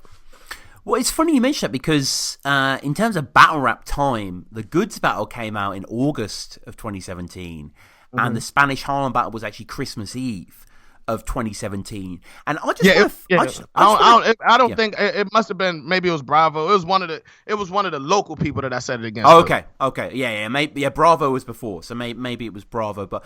Well, it's funny you mention that because in terms of battle rap time, the Goodz battle came out in August of 2017. Mm-hmm. And the Spanish Harlem battle was actually Christmas Eve of 2017. And I just I don't think it must have been, maybe it was Bravo. It was one of the local people that I said it against. Oh, okay. Yeah, Bravo was before. So maybe it was Bravo, but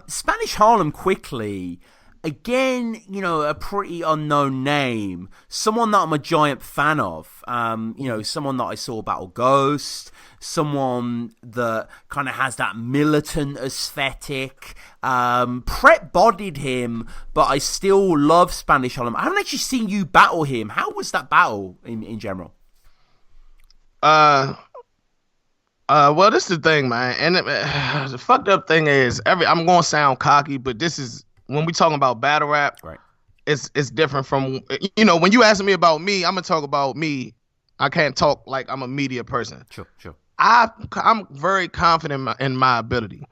Spanish Harlem quickly, again, a pretty unknown name. Someone that I'm a giant fan of. Someone that I saw battle Ghost. Someone that kind of has that militant aesthetic. Prep bodied him, but I still love Spanish Harlem. I haven't actually seen you battle him. How was that battle in general? Well, this is the thing, man. And the fucked up thing is, I'm going to sound cocky, but this is, when we talking about battle rap, right? It's different from, when you ask me about me, I'm going to talk about me. I can't talk like I'm a media person. Sure. I'm very confident in my ability.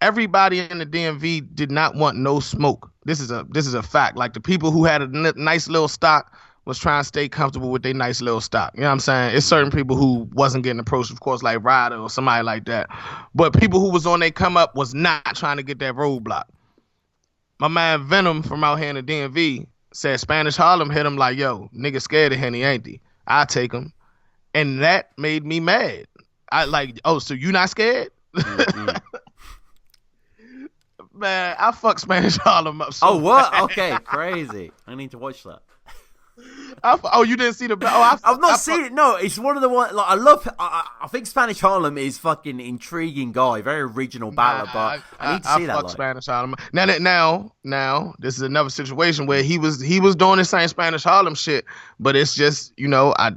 Everybody in the DMV did not want no smoke. This is a fact. Like the people who had a nice little stock was trying to stay comfortable with their nice little stock. You know what I'm saying? It's certain people who wasn't getting approached, of course, like Ryder or somebody like that. But people who was on their come up was not trying to get that roadblock. My man Venom from out here in the DMV said Spanish Harlem hit him like, yo, nigga scared of Henny, ain't he? I take him. And that made me mad. I like, so you not scared? Mm-hmm. Man, I fucked Spanish Harlem up. So what? Bad. Okay, crazy. I need to watch that. You didn't see the battle? I've not seen it. No, it's one of the ones. Like I think Spanish Harlem is fucking intriguing guy, very original battler. But I need to see that. I fuck Spanish Harlem. Now, this is another situation where he was doing the same Spanish Harlem shit, but it's just I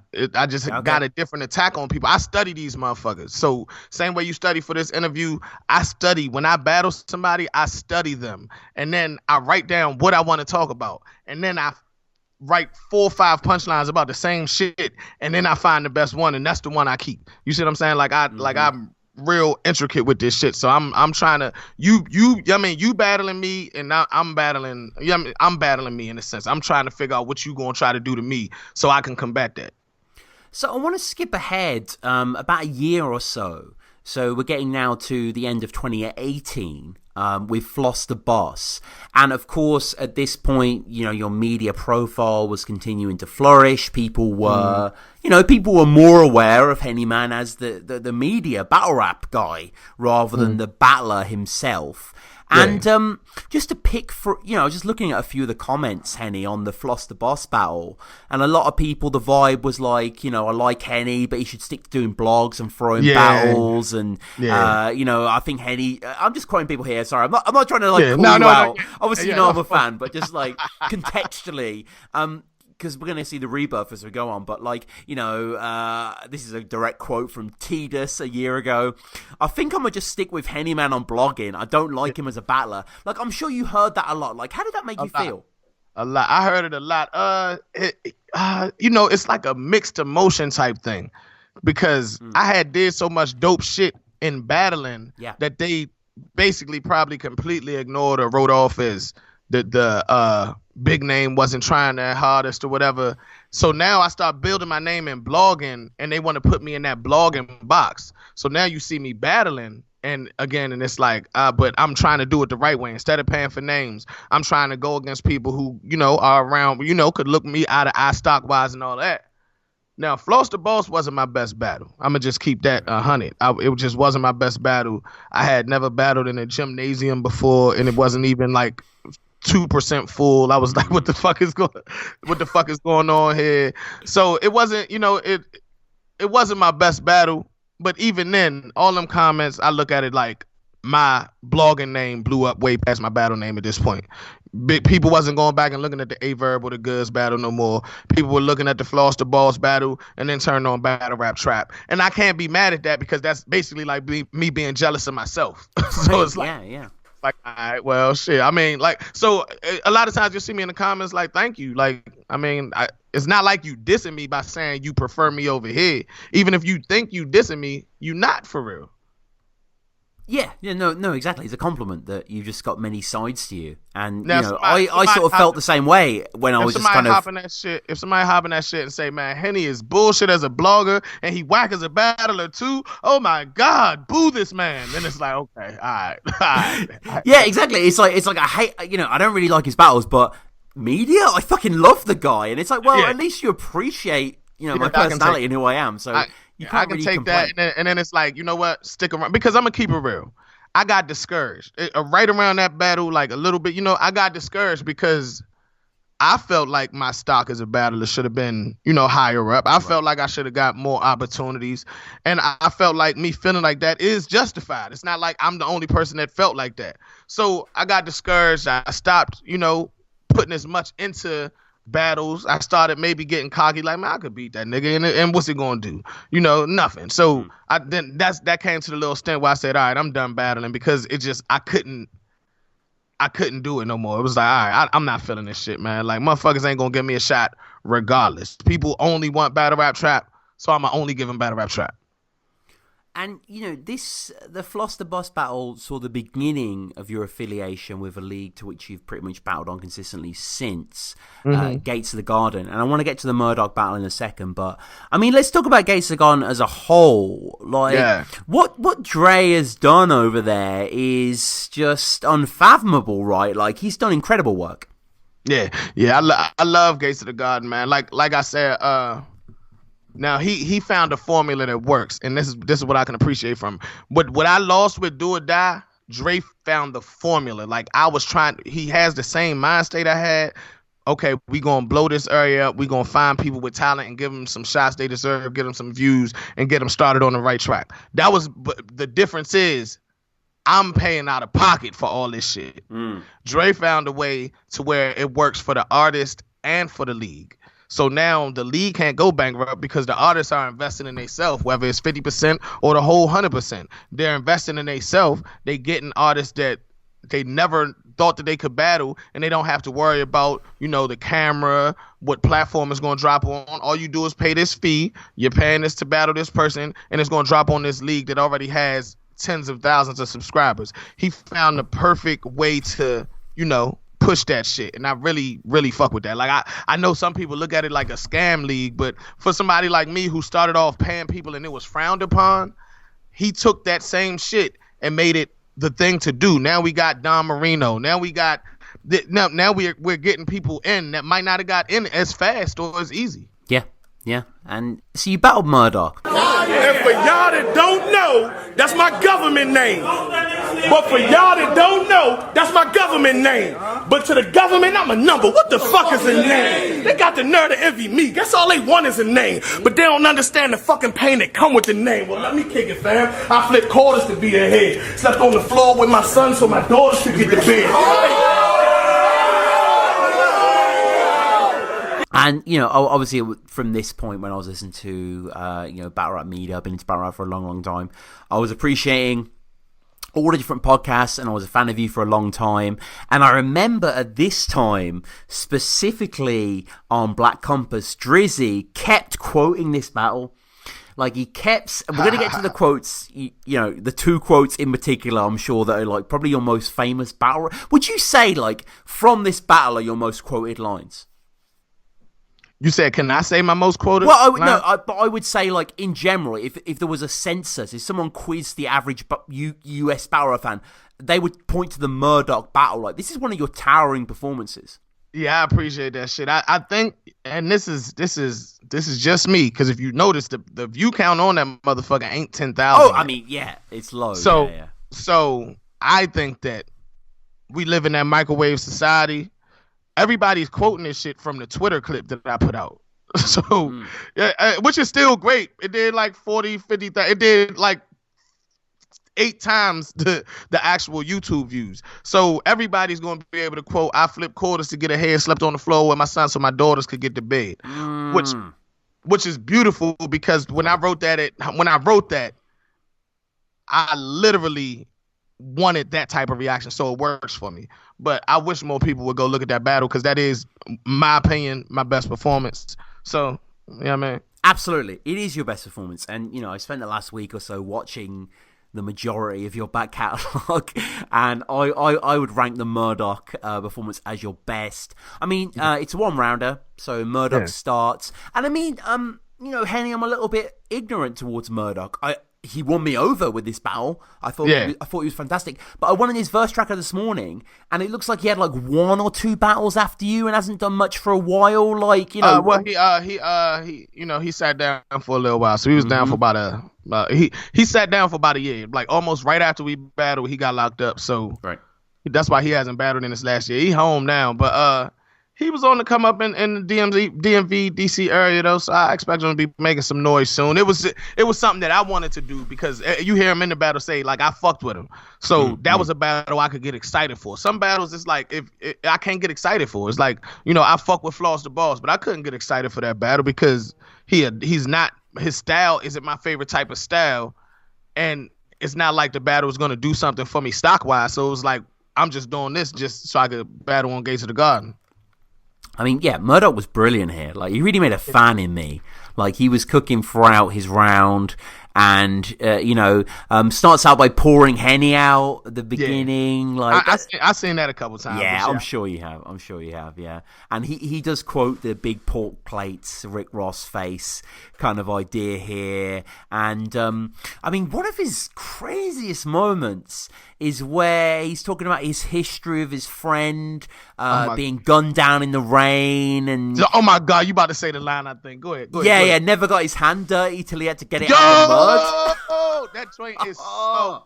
just got a different attack on people. I study these motherfuckers. So same way you study for this interview, I study when I battle somebody. I study them, and then I write down what I want to talk about, and then I write 4 or 5 punchlines about the same shit, and then I find the best one, and that's the one I keep. You see what I'm saying? Like I'm real intricate with this shit. So I'm trying to you battling me, and now I'm battling. I'm battling me in a sense. I'm trying to figure out what you gonna try to do to me so I can combat that. So I want to skip ahead about a year or so. So we're getting now to the end of 2018 with Floss Da Boss. And of course, at this point, your media profile was continuing to flourish. People were, people were more aware of Hennyman as the media battle rap guy rather than the battler himself. And just to pick for, I was just looking at a few of the comments, Henny, on the Floss Da Boss battle. And a lot of people, the vibe was like, I like Henny, but he should stick to doing blogs and throwing battles. And, I think Henny, I'm just quoting people here. Sorry, I'm not trying to call you out. Obviously, I'm a fan, but just like contextually, because we're going to see the rebirth as we go on. But this is a direct quote from Tidus a year ago. I think I'm going to just stick with Hennyman on blogging. I don't like him as a battler. Like, I'm sure you heard that a lot. Like, how did that make you feel? A lot. I heard it a lot. It's like a mixed emotion type thing, because I did so much dope shit in battling that they basically probably completely ignored or wrote off as the big name wasn't trying their hardest or whatever. So now I start building my name in blogging, and they want to put me in that blogging box. So now you see me battling, and it's like, but I'm trying to do it the right way. Instead of paying for names, I'm trying to go against people who, are around, could look me out of eye stock wise and all that. Now, Floss Da Boss wasn't my best battle. I'm going to just keep that 100. It just wasn't my best battle. I had never battled in a gymnasium before, and it wasn't even like 2% full. I was like, what the fuck is going on here? So it wasn't, it wasn't my best battle. But even then, all them comments, I look at it like my blogging name blew up way past my battle name at this point. People wasn't going back and looking at the Verb or the Goodz battle no more. People were looking at the Floss Da Boss battle and then turned on Battle Rap Trap. And I can't be mad at that because that's basically like me being jealous of myself. So it's like, yeah. Like, all right, well, shit. I mean, like, so a lot of times you see me in the comments like, thank you. Like, I mean, it's not like you dissing me by saying you prefer me over here. Even if you think you dissing me, you not for real. Yeah, no, exactly. It's a compliment that you've just got many sides to you, and now, I sort of felt the same way when I was just kind of If somebody hop in that shit and say, "Man, Henny is bullshit as a blogger and he whack as a battler too," oh my God, boo this man. Then it's like, okay, all right. Yeah, exactly. It's like I hate, I don't really like his battles, but media, I fucking love the guy, and it's like, well, at least you appreciate, my personality and who I am. So. I can take that, and then it's like, you know what? Stick around, because I'm gonna keep it real. I got discouraged right around that battle, like a little bit. I got discouraged because I felt like my stock as a battler should have been, higher up. I felt like I should have got more opportunities, and I felt like me feeling like that is justified. It's not like I'm the only person that felt like that. So I got discouraged. I stopped, putting as much into battles. I started maybe getting cocky, like, man, I could beat that nigga, and what's it gonna do? Nothing. So that came to the little stint where I said, all right, I'm done battling, because it just I couldn't do it no more. It was like, all right, I'm not feeling this shit, man. Like, motherfuckers ain't gonna give me a shot regardless. People only want battle rap trap, so I'ma only give them battle rap trap. And, the Floss Da Boss battle saw the beginning of your affiliation with a league to which you've pretty much battled on consistently since, Gates of the Garden. And I want to get to the Murdock battle in a second, but, I mean, let's talk about Gates of the Garden as a whole. Like, what Dre has done over there is just unfathomable, right? Like, he's done incredible work. Yeah, I love Gates of the Garden, man. Like I said, now he found a formula that works, and this is what I can appreciate from him. But what I lost with Do or Die, Dre found the formula. Like, he has the same mind state I had. Okay, we gonna blow this area up. We gonna find people with talent and give them some shots they deserve, give them some views, and get them started on the right track. But the difference is, I'm paying out of pocket for all this shit. Dre found a way to where it works for the artist and for the league. So now the league can't go bankrupt because the artists are investing in themselves, whether it's 50% or the whole 100%. They're investing in themselves. They getting artists that they never thought that they could battle, and they don't have to worry about, the camera, what platform is going to drop on. All you do is pay this fee. You're paying this to battle this person, and it's going to drop on this league that already has tens of thousands of subscribers. He found the perfect way to, push that shit, and I really, really fuck with that. Like, I know some people look at it like a scam league, but for somebody like me who started off paying people and it was frowned upon, he took that same shit and made it the thing to do. Now we got Don Marino. Now we got now we're getting people in that might not have got in as fast or as easy. Yeah, and so you battled Murdock. And for y'all that don't know, that's my government name. But for y'all that don't know, that's my government name. But to the government, I'm a number. What the fuck is a name? They got the nerve to envy me. Guess all they want is a name. But they don't understand the fucking pain that come with the name. Well, let me kick it, fam. I flipped quarters to be ahead. Slept on the floor with my son so my daughters could get to bed. And, obviously from this point when I was listening to, Battle Rap Media, I've been into Battle Rap for a long, long time, I was appreciating all the different podcasts, and I was a fan of you for a long time. And I remember at this time, specifically on Black Compass, Drizzy kept quoting this battle. Like, he kept, and we're going to get to the quotes, the two quotes in particular, I'm sure, that are, like, probably your most famous battle. Would you say, like, from this battle are your most quoted lines? You said, can I say my most quoted? Well, but I would say, like, in general, if there was a census, if someone quizzed the average US battle rap fan, they would point to the Murdock battle. Like, this is one of your towering performances. Yeah, I appreciate that shit. I think, and this is this is just me, because if you notice, the view count on that motherfucker ain't 10,000. Oh, I mean, yeah, it's low. So, yeah. So I think that we live in that microwave society. Everybody's quoting this shit from the Twitter clip that I put out. So, yeah, which is still great. It did like 40, 50, it did like 8 times the actual YouTube views. So everybody's going to be able to quote, I flipped quarters to get ahead, slept on the floor with my son so my daughters could get to bed. Which is beautiful, because when I wrote that, I literally wanted that type of reaction, so it works for me. But I wish more people would go look at that battle, because that is, my opinion, my best performance. So, yeah, man. Absolutely. It is your best performance. And, I spent the last week or so watching the majority of your back catalogue, and I would rank the Murdock performance as your best. I mean, it's a one-rounder, so Murdock starts. And I mean, Henny, I'm a little bit ignorant towards Murdock. He won me over with this battle. I thought he was fantastic. But I wanted his verse tracker this morning, and it looks like he had like 1 or 2 battles after you, and hasn't done much for a while. Like, well, he sat down for a little while, so he was down for about he sat down for about a year. Like almost right after we battled, he got locked up. So that's why he hasn't battled in this last year. He home now, but he was on to come up in the DMV, DC area, though, so I expect him to be making some noise soon. It was something that I wanted to do, because you hear him in the battle say, like, I fucked with him. So that was a battle I could get excited for. Some battles, it's like, if I can't get excited for. It's like, I fuck with Floss Da Boss, but I couldn't get excited for that battle because he's not, his style isn't my favorite type of style, and it's not like the battle was going to do something for me stock-wise, so it was like, I'm just doing this just so I could battle on Gates of the Garden. I mean, yeah, Murdock was brilliant here. Like, he really made a fan in me. Like, he was cooking throughout his round, and starts out by pouring Henny out at the beginning. Like, I've seen that a couple times. Yeah, I'm sure you have. Yeah, and he does quote the big pork plates, Rick Ross face kind of idea here. And I mean, one of his craziest moments is where he's talking about his history of his friend being gunned down in the rain. And oh my God, you about to say the line? I think. Go ahead. Yeah, never got his hand dirty till he had to get it out of the mud. Oh, that joint is so.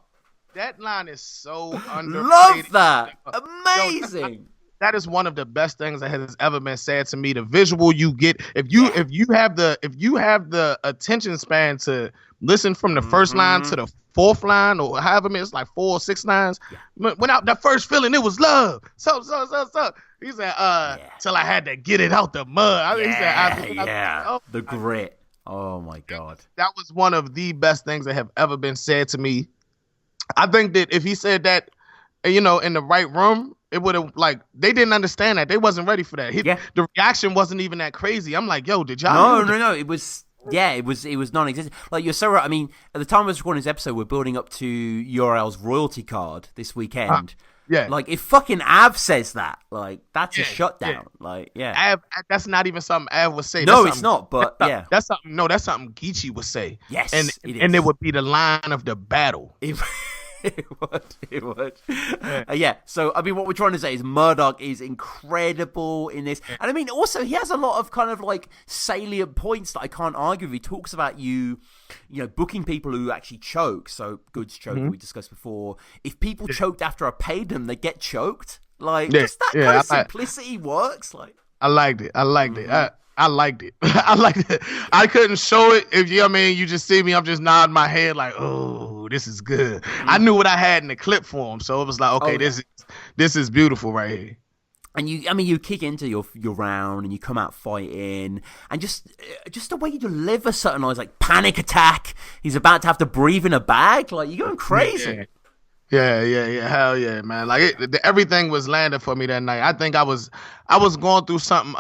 That line is so underrated. Love that. Amazing. That is one of the best things that has ever been said to me. The visual you get, if you have the attention span to listen from the first line to the 4th line, or however many, it's like 4 or 6 lines. When out that first feeling, it was love. So. He said, till I had to get it out the mud. The grit. Oh my God. That was one of the best things that have ever been said to me. I think that if he said that, in the right room, it would have, like, they didn't understand that. They wasn't ready for that. The reaction wasn't even that crazy. I'm like, yo, did y'all? No. It was non-existent. Like, you're so right. I mean, at the time I was recording this episode, we're building up to URL's royalty card this weekend. Like, if fucking Av says that, like, that's a shutdown. Like, Av, that's not even something Av would say. No, it's not. But that's something Geechee would say. Yes, and it would be the line of the battle. It would. So, I mean, what we're trying to say is Murdock is incredible in this. And I mean, also, he has a lot of kind of like salient points that I can't argue with. He talks about booking people who actually choke. So, Goodz choke, we discussed before. If people choked after I paid them, they get choked. Like, just that kind of simplicity works. Like, I liked it. I liked it. I liked it. I couldn't show it. If you just see me, I'm just nodding my head like, oh, this is good. I knew what I had in the clip for him, so it was like, okay, this is beautiful right here. And you kick into your round and you come out fighting, and just the way you deliver certain lines, like panic attack. He's about to have to breathe in a bag. Like, you're going crazy. Yeah. Hell yeah, man. Like everything was landing for me that night. I think I was going through something,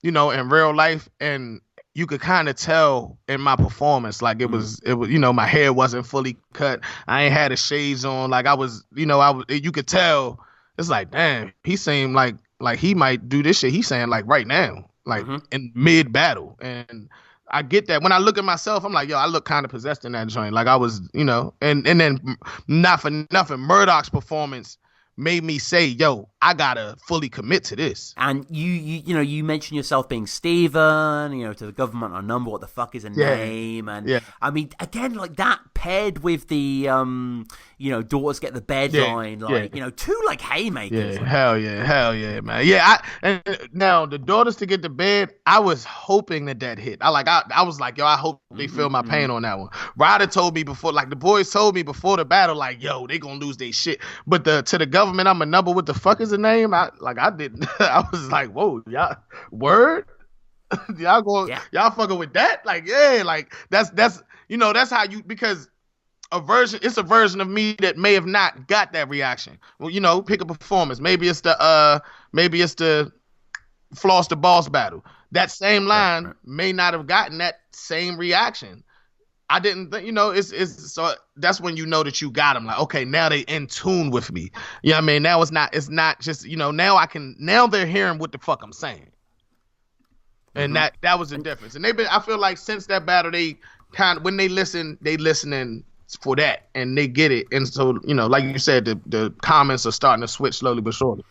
in real life, and you could kind of tell in my performance, like it was, my hair wasn't fully cut. I ain't had the shades on. Like I was, you could tell. It's like, damn, he seemed like he might do this shit he's saying like right now, like in mid battle. And I get that. When I look at myself, I'm like, yo, I look kind of possessed in that joint. Like I was, and then not for nothing, Murdock's performance made me say, yo, I gotta fully commit to this. And you mentioned yourself being Steven, to the government on number, what the fuck is a name? And I mean, again, like that paired with the, daughters get the bed line, two like haymakers. Yeah, hell yeah, man. Yeah, and now the daughters to get the bed, I was hoping that hit. I was like, yo, I hope they feel my pain on that one. Ryder told me before, like the boys told me before the battle, like, yo, they gonna lose their shit. But to the government, I'm a number, what the fuck is the name? I didn't. I was like, whoa, y'all, word? y'all fucking with that? Like, yeah, like that's how you, because it's a version of me that may have not got that reaction. Well, pick a performance. Maybe it's the Floss Da Boss battle. That same line may not have gotten that same reaction. I didn't think, it's so that's when you know that you got them. Like, okay, now they in tune with me. You know what I mean? Now it's not just, now they're hearing what the fuck I'm saying. And that was the difference. And I feel like since that battle, they when they listen, they listening for that and they get it. And so, like you said, the comments are starting to switch slowly but surely.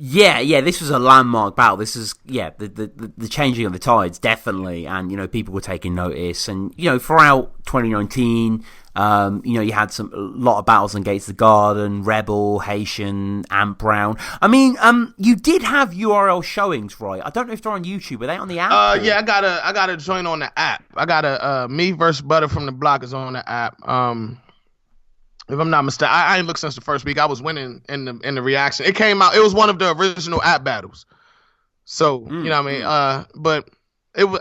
Yeah, this was a landmark battle. This is, the changing of the tides, definitely. And, people were taking notice. And, throughout 2019, you had a lot of battles on Gates of the Garden, Rebel, Haitian, Ant Brown. I mean, you did have URL showings, right? I don't know if they're on YouTube. Are they on the app? Yeah, I got to join on the app. I got a Me versus Butter from the Block is on the app. If I'm not mistaken, I ain't looked since the first week. I was winning in the reaction. It came out. It was one of the original app battles. So you know what I mean. But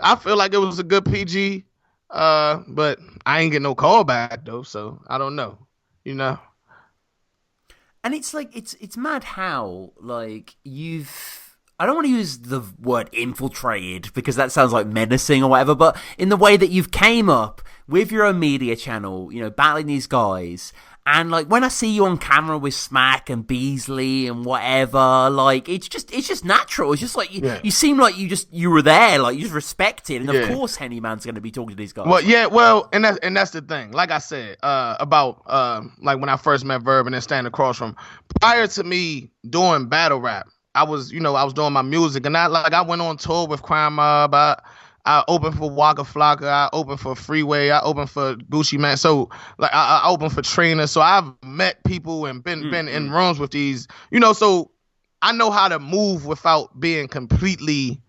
I feel like it was a good PG. But I ain't get no call back though. So I don't know. And it's like it's mad how like you've. I don't want to use the word infiltrated because that sounds like menacing or whatever. But in the way that you've came up with your own media channel, battling these guys. And like when I see you on camera with Smack and Beasley and whatever, like it's just natural. It's just like you seem like you were there, like you just respect it. And of course, Hennyman's going to be talking to these guys. And that's the thing. Like I said about like when I first met Verb and then standing across from. Prior to me doing battle rap, I was doing my music and I went on tour with Crime Mob. I opened for Waka Flocka. I opened for Freeway. I opened for Gucci Man. So like I opened for Trina. So I've met people and been in rooms with these, so I know how to move without being completely,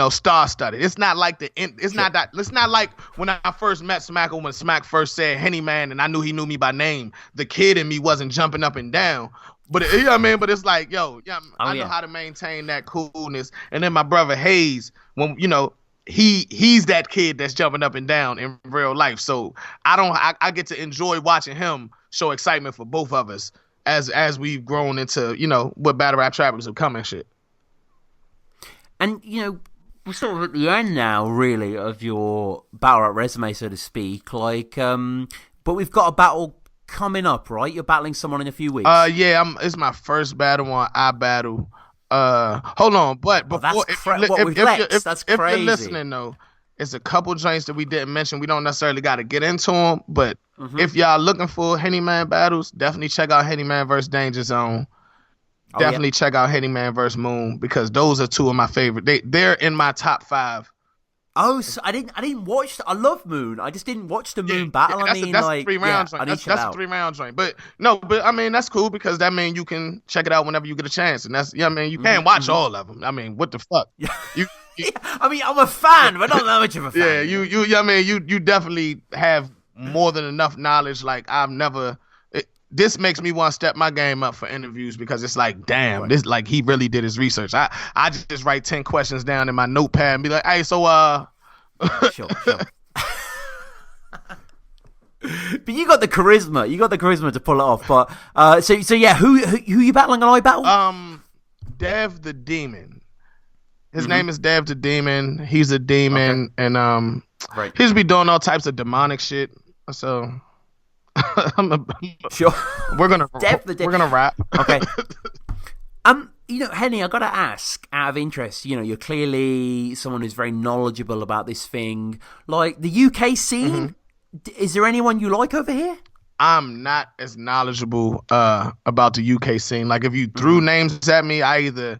star-studded. It's not like it's not like when I first met Smack or when Smack first said Hennyman and I knew he knew me by name. The kid in me wasn't jumping up and down. But you know what I mean? But it's like, I know how to maintain that coolness. And then my brother Hayes, when he's that kid that's jumping up and down in real life. So I get to enjoy watching him show excitement for both of us as we've grown into, what battle rap trappers have come and shit. And, we're sort of at the end now, really, of your battle rap resume, so to speak. Like, but we've got a battle coming up, right? You're battling someone in a few weeks. It's my first battle on iBattle. Hold on, but before that's crazy. If you're listening though, it's a couple joints that we didn't mention. We don't necessarily got to get into them, but if y'all looking for Hennyman battles, definitely check out Hennyman versus Danja Zone. Definitely check out Hennyman versus Moon because those are two of my favorite. They're in my top 5. Oh, so I didn't watch. I love Moon. I just didn't watch the Moon battle. That's a 3-round joint. That's a 3-round joint. But I mean that's cool because that means you can check it out whenever you get a chance, and that's you can't watch all of them. I mean, what the fuck? I mean, I'm a fan, but not that much of a fan. You definitely have more than enough knowledge. Like I've never. This makes me want to step my game up for interviews because it's like, damn, this like he really did his research. I just write 10 questions down in my notepad and be like, hey, so Sure. But you got the charisma. You got the charisma to pull it off. But so yeah, who you battling on iBattle? Dev the Demon. His name is Dev the Demon. He's a demon, and he's be doing all types of demonic shit. So. Sure. We're gonna rap. Okay. Henny, I gotta ask, out of interest, you're clearly someone who's very knowledgeable about this thing. Like the UK scene, is there anyone you like over here? I'm not as knowledgeable about the UK scene. Like if you threw names at me, I either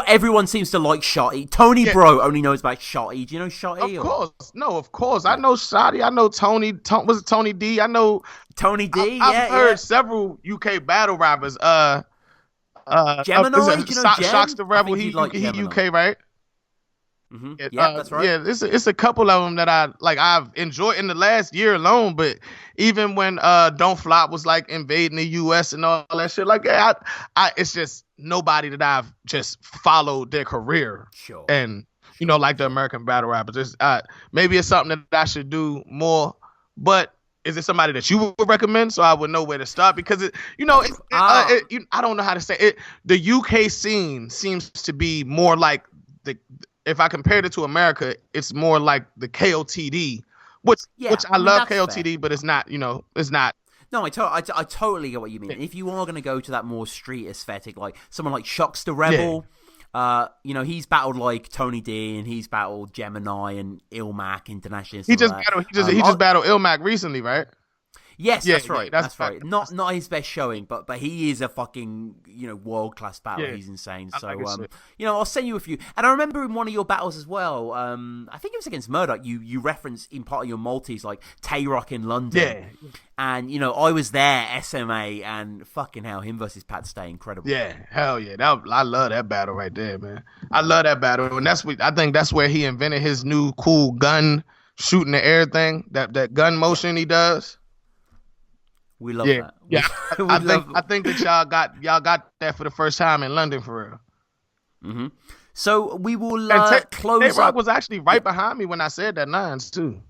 everyone seems to like Shotty. Tony Bro only knows about Shotty. Do you know Shotty? Of course. I know Shotty. I know Tony. Was it Tony D? I know Tony D. I've heard several UK battle rappers. Gemini. Do you know Gem? Shocks the Rebel. He UK, right? Mm-hmm. Yeah, that's right. Yeah, it's a couple of them that I've enjoyed in the last year alone. But even when Don't Flop was like invading the US and all that shit, like it's just nobody that I've just followed their career. Sure. And like the American battle rappers, maybe it's something that I should do more. But is it somebody that you would recommend so I would know where to start? Because I don't know how to say it. The UK scene seems to be more like if I compared it to America, it's more like the KOTD, which I love KOTD, fair. But it's not, it's not. No, I totally get what you mean. If you are going to go to that more street aesthetic, like someone like Shocks the Rebel, he's battled like Tony D and he's battled Gemini and Ilmac internationally. He just battled Ilmac recently, right? Yes, that's right. That's right. Not his best showing, but he is a fucking world class battler. He's insane. So I'll send you a few. And I remember in one of your battles as well. I think it was against Murdock. You referenced in part of your multis like Tay Rock in London. Yeah. And I was there, SMA, and fucking hell, him versus Pat Stay, incredible. Yeah, hell yeah. I love that battle right there, man. I love that battle, and I think that's where he invented his new cool gun shooting the air thing. That gun motion he does. We love that. Yeah, I think that y'all got that for the first time in London for real. Mm-hmm. So we will close. Tay-Rock was actually right behind me when I said that nines too.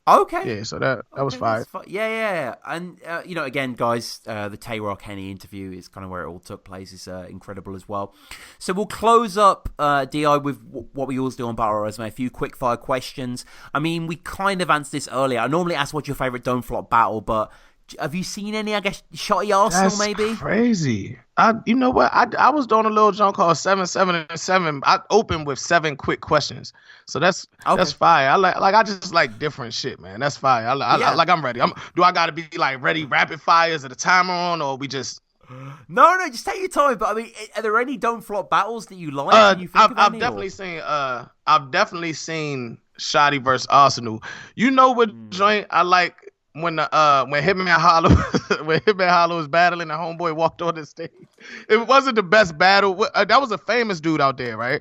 Okay. Yeah, so that was fire. Yeah. And, again, guys, the Tay-Rock Henny interview is kind of where it all took place. It's incredible as well. So we'll close up, DI, with what we always do on Battle Resume, a few quick-fire questions. I mean, we kind of answered this earlier. I normally ask what's your favorite Don't Flop battle, but have you seen any, I guess, Shotty Arsenal maybe? That's crazy. You know what? I was doing a little junk called 7, 7, and 7. I opened with 7 quick questions. So that's fire. I just like different shit, man. That's fire. I'm ready. Do I got to be like ready rapid fires at a timer on, or we just... No, just take your time. But I mean, are there any Don't Flop battles that you like? I've definitely seen Shotty versus Arsenal. You know what joint I like? When Hitman Hollow was battling, the homeboy walked on the stage. It wasn't the best battle. That was a famous dude out there, right?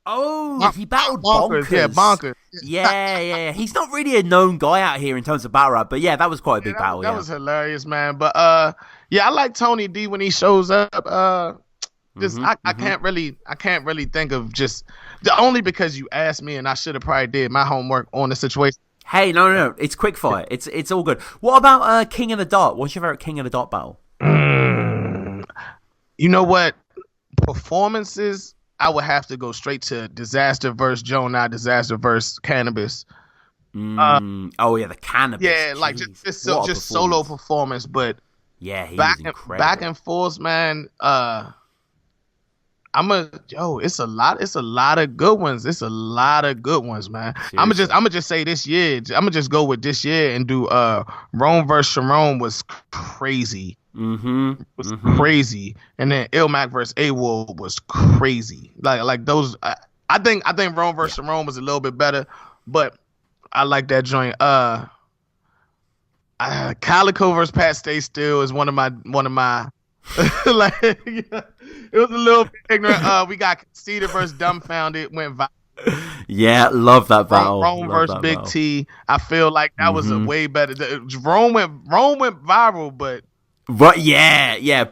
Oh, he battled Bonkers. Yeah, Bonkers. Yeah. He's not really a known guy out here in terms of battle rap, but yeah, that was quite a big battle. That was hilarious, man. But I like Tony D when he shows up. I can't really think of just only because you asked me, and I should have probably did my homework on the situation. Hey, no, it's quickfire. It's all good. What about King of the Dot? What's your favorite King of the Dot battle? You know what? Performances, I would have to go straight to Disaster versus Jonah, Disaster versus Cannabis. The Cannabis. Yeah, like just solo performance, but yeah, he's incredible. Back and forth, man. It's a lot of good ones. It's a lot of good ones, man. Seriously. I'm gonna just say this year. I'm gonna just go with this year and do Rome versus Sharon was crazy. Crazy. And then Ilmac versus AWOL was crazy. Like those. I think Rome versus Sharon was a little bit better, but I like that joint. Calico versus Pat Stay Still is one of my. Like, it was a little bit ignorant. We got Conceited versus Dumbfounded, went viral. Yeah, love that battle. Rome versus Big battle. T. I feel like that was a way better. Rome went viral, but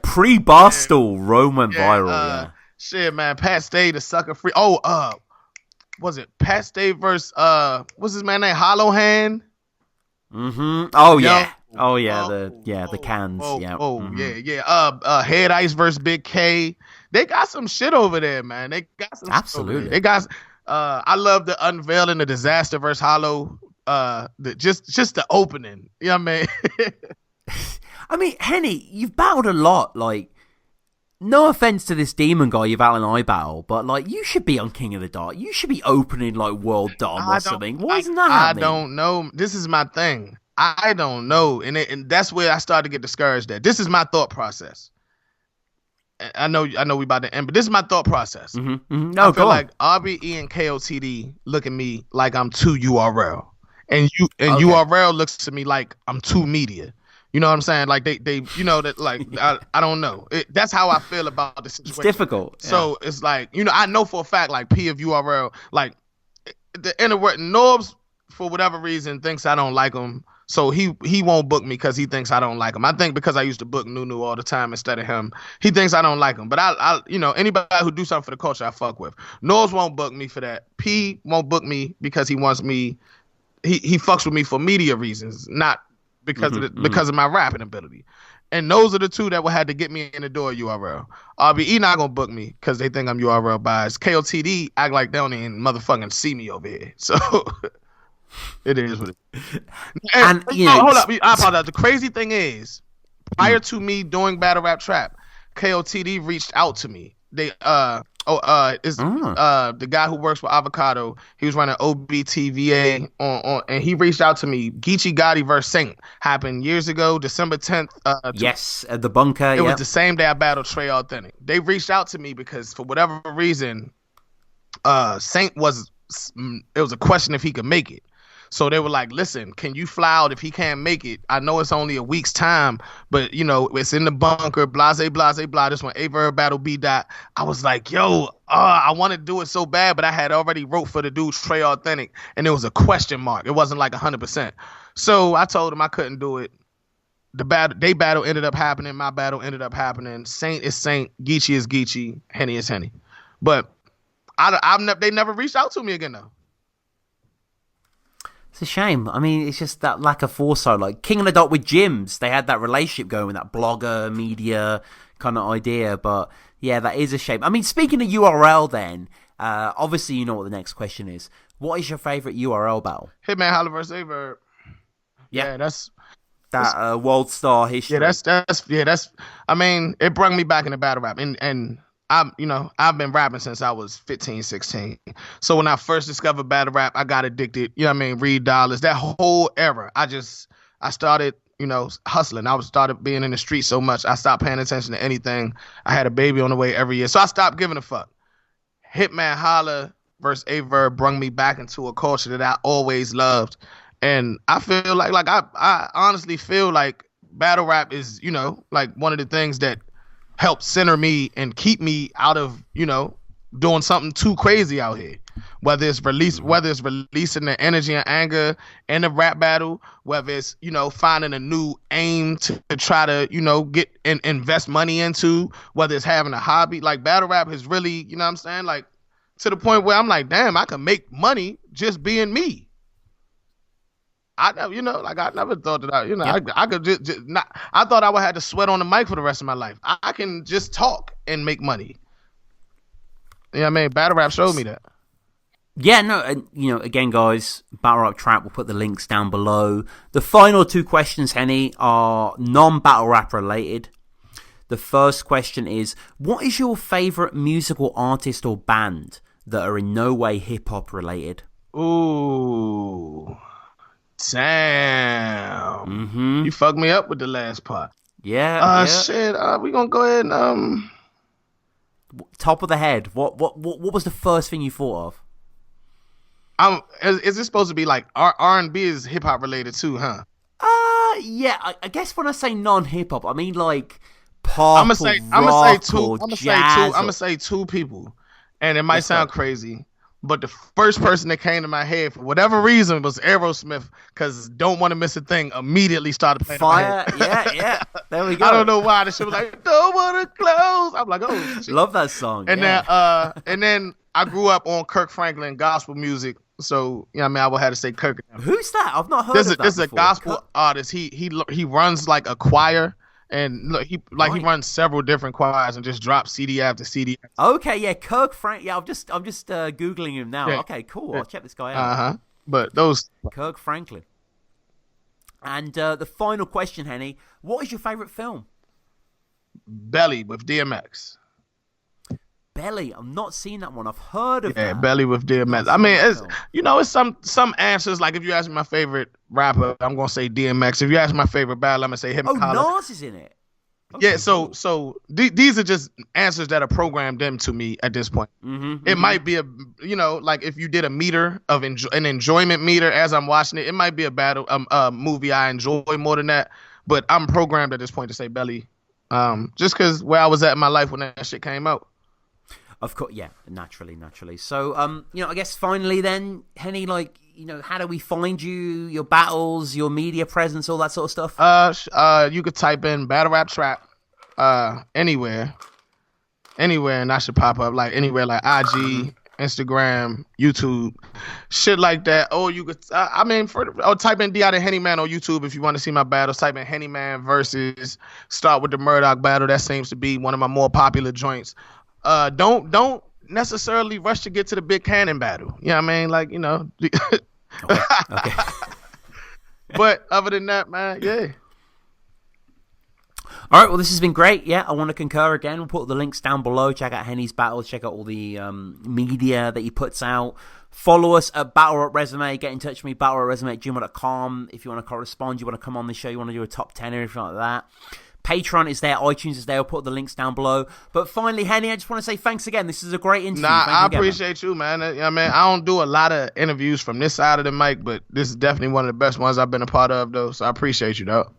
pre-Barstool, Rome went viral. Shit, man, Pat Stay the sucker free. Was it Pat Stay versus what's his man name? Hollow Hand. Oh yeah. The cans. Head Ice versus Big K. They got some shit over there, man. They got some absolutely. They got. I love the unveiling the Disaster versus Hollow. Just the opening. You know what I mean? I mean, Henny, you've battled a lot. Like, no offense to this demon guy you've Alan I battle, but like, you should be on King of the Dot. You should be opening like World Dom or something. Why isn't that happening? I don't know. This is my thing. I don't know, and that's where I started to get discouraged. At this is my thought process. I know we about to end, but this is my thought process. No, I feel like RBE and KOTD look at me like I'm too URL, and URL looks to me like I'm too media. You know what I'm saying? Like they you know that like I don't know. That's how I feel about the situation. It's difficult. So it's like, I know for a fact like P of URL, like the inner word Norbs for whatever reason thinks I don't like him. So he won't book me because he thinks I don't like him. I think because I used to book Nunu all the time instead of him, he thinks I don't like him. But I anybody who do something for the culture, I fuck with. Norbs won't book me for that. P won't book me because he wants me. He fucks with me for media reasons, not because of my rapping ability. And those are the two that will have to get me in the door. URL. RBE not gonna book me because they think I'm URL biased. KOTD act like they don't even motherfucking see me over here. So. It is what it is. And hold up, I apologize. The crazy thing is, prior to me doing Battle Rap Trap, KOTD reached out to me. The guy who works with Avocado. He was running OBTVA on, and he reached out to me. Geechee Gotti vs. Saint happened years ago, December 10th. Yes, at the bunker. It was the same day I battled Trey Authentic. They reached out to me because for whatever reason, Saint was a question if he could make it. So they were like, listen, can you fly out if he can't make it? I know it's only a week's time, but, it's in the bunker, blase, blase, blah. This one, Verb battle B. Dot. I was like, yo, I want to do it so bad, but I had already wrote for the dude, Trey Authentic, and it was a question mark. It wasn't like 100%. So I told him I couldn't do it. They battle ended up happening. My battle ended up happening. Saint is Saint. Geechee is Geechee. Henny is Henny. But they never reached out to me again, though. It's a shame. I mean, it's just that lack of foresight. Like King and the Dot with Jims, they had that relationship going with that blogger, media kind of idea. But yeah, that is a shame. I mean, speaking of URL then, obviously you know what the next question is. What is your favorite URL battle? Hitman Holla vs. Verb. Yeah, that's World Star history. Yeah, that's. I mean, it brought me back into battle rap, and I've been rapping since I was 15, 16. So when I first discovered battle rap, I got addicted. Read Dollars, that whole era. I started, hustling. I started being in the street so much. I stopped paying attention to anything. I had a baby on the way every year. So I stopped giving a fuck. Hitman Holla versus Verb brought me back into a culture that I always loved. And I feel like I honestly feel like battle rap is, like one of the things that help center me and keep me out of, doing something too crazy out here. Whether it's releasing the energy and anger in the rap battle, whether it's, finding a new aim to try to, get and invest money into, whether it's having a hobby. Like battle rap is really, you know what I'm saying? Like to the point where I'm like, damn, I can make money just being me. I never thought that I could just not. I thought I would have to sweat on the mic for the rest of my life. I can just talk and make money. I mean, battle rap showed me that. Yeah, no, and again, guys, Battle Rap Trap. We'll put the links down below. The final two questions, Henny, are non-battle rap related. The first question is: what is your favorite musical artist or band that are in no way hip hop related? Ooh. Damn. You fucked me up with the last part. Yeah. Shit. We gonna go ahead and top of the head. What was the first thing you thought of? Is this supposed to be like R&B is hip hop related too, huh? Yeah. I guess when I say non-hip hop, I mean like pop. I'm gonna say two people, and it might sound crazy. But the first person that came to my head for whatever reason was Aerosmith, because Don't Want to Miss a Thing immediately started playing. Fire, yeah. There we go. I don't know why the shit was like, don't want to close. I'm like, oh shit. Love that song. And then I grew up on Kirk Franklin gospel music. So, I would have to say Kirk. Who's that? I've not heard of that This is a before. gospel artist. He runs like a choir. And look, he runs several different choirs and just drops CD after CD. Okay, yeah, Kirk Frank. Yeah, I'm just googling him now. Yeah. Okay, cool. I'll check this guy out. But those Kirk Franklin. And the final question, Henny, what is your favorite film? Belly with DMX. Belly. I'm not seeing that one. I've heard of that. Yeah, Belly with DMX. I mean, it's some answers. Like if you ask me my favorite rapper, I'm gonna say DMX. If you ask me my favorite battle, I'm gonna say him. Oh, Nas is in it. Okay, yeah, so these are just answers that are programmed into me at this point. It might be like if you did a meter of an enjoyment meter as I'm watching it, it might be a battle, movie I enjoy more than that. But I'm programmed at this point to say Belly, just because where I was at in my life when that shit came out. Of course, yeah, naturally. So, I guess finally then, Henny, like, how do we find you, your battles, your media presence, all that sort of stuff? You could type in Battle Rap Trap, anywhere, and that should pop up, like anywhere, like IG, Instagram, YouTube, shit like that. Or you could, type in D.I. Hennyman on YouTube if you want to see my battles. Type in Hennyman versus, start with the Murdock battle. That seems to be one of my more popular joints. Don't necessarily rush to get to the big cannon battle. You know what I mean? Like, Okay. But other than that, man, yeah. All right, well, this has been great. Yeah, I want to concur again. We'll put the links down below. Check out Henny's battles. Check out all the media that he puts out. Follow us at BattleRapResume. Get in touch with me, battlerapresume@gmail.com. If you want to correspond, you want to come on the show, you want to do a top 10 or anything like that. Patreon is there, iTunes is there. I'll put the links down below. But finally, Henny, I just want to say thanks again. This is a great interview. I appreciate you, man. I don't do a lot of interviews from this side of the mic, but this is definitely one of the best ones I've been a part of, though. So I appreciate you, dog.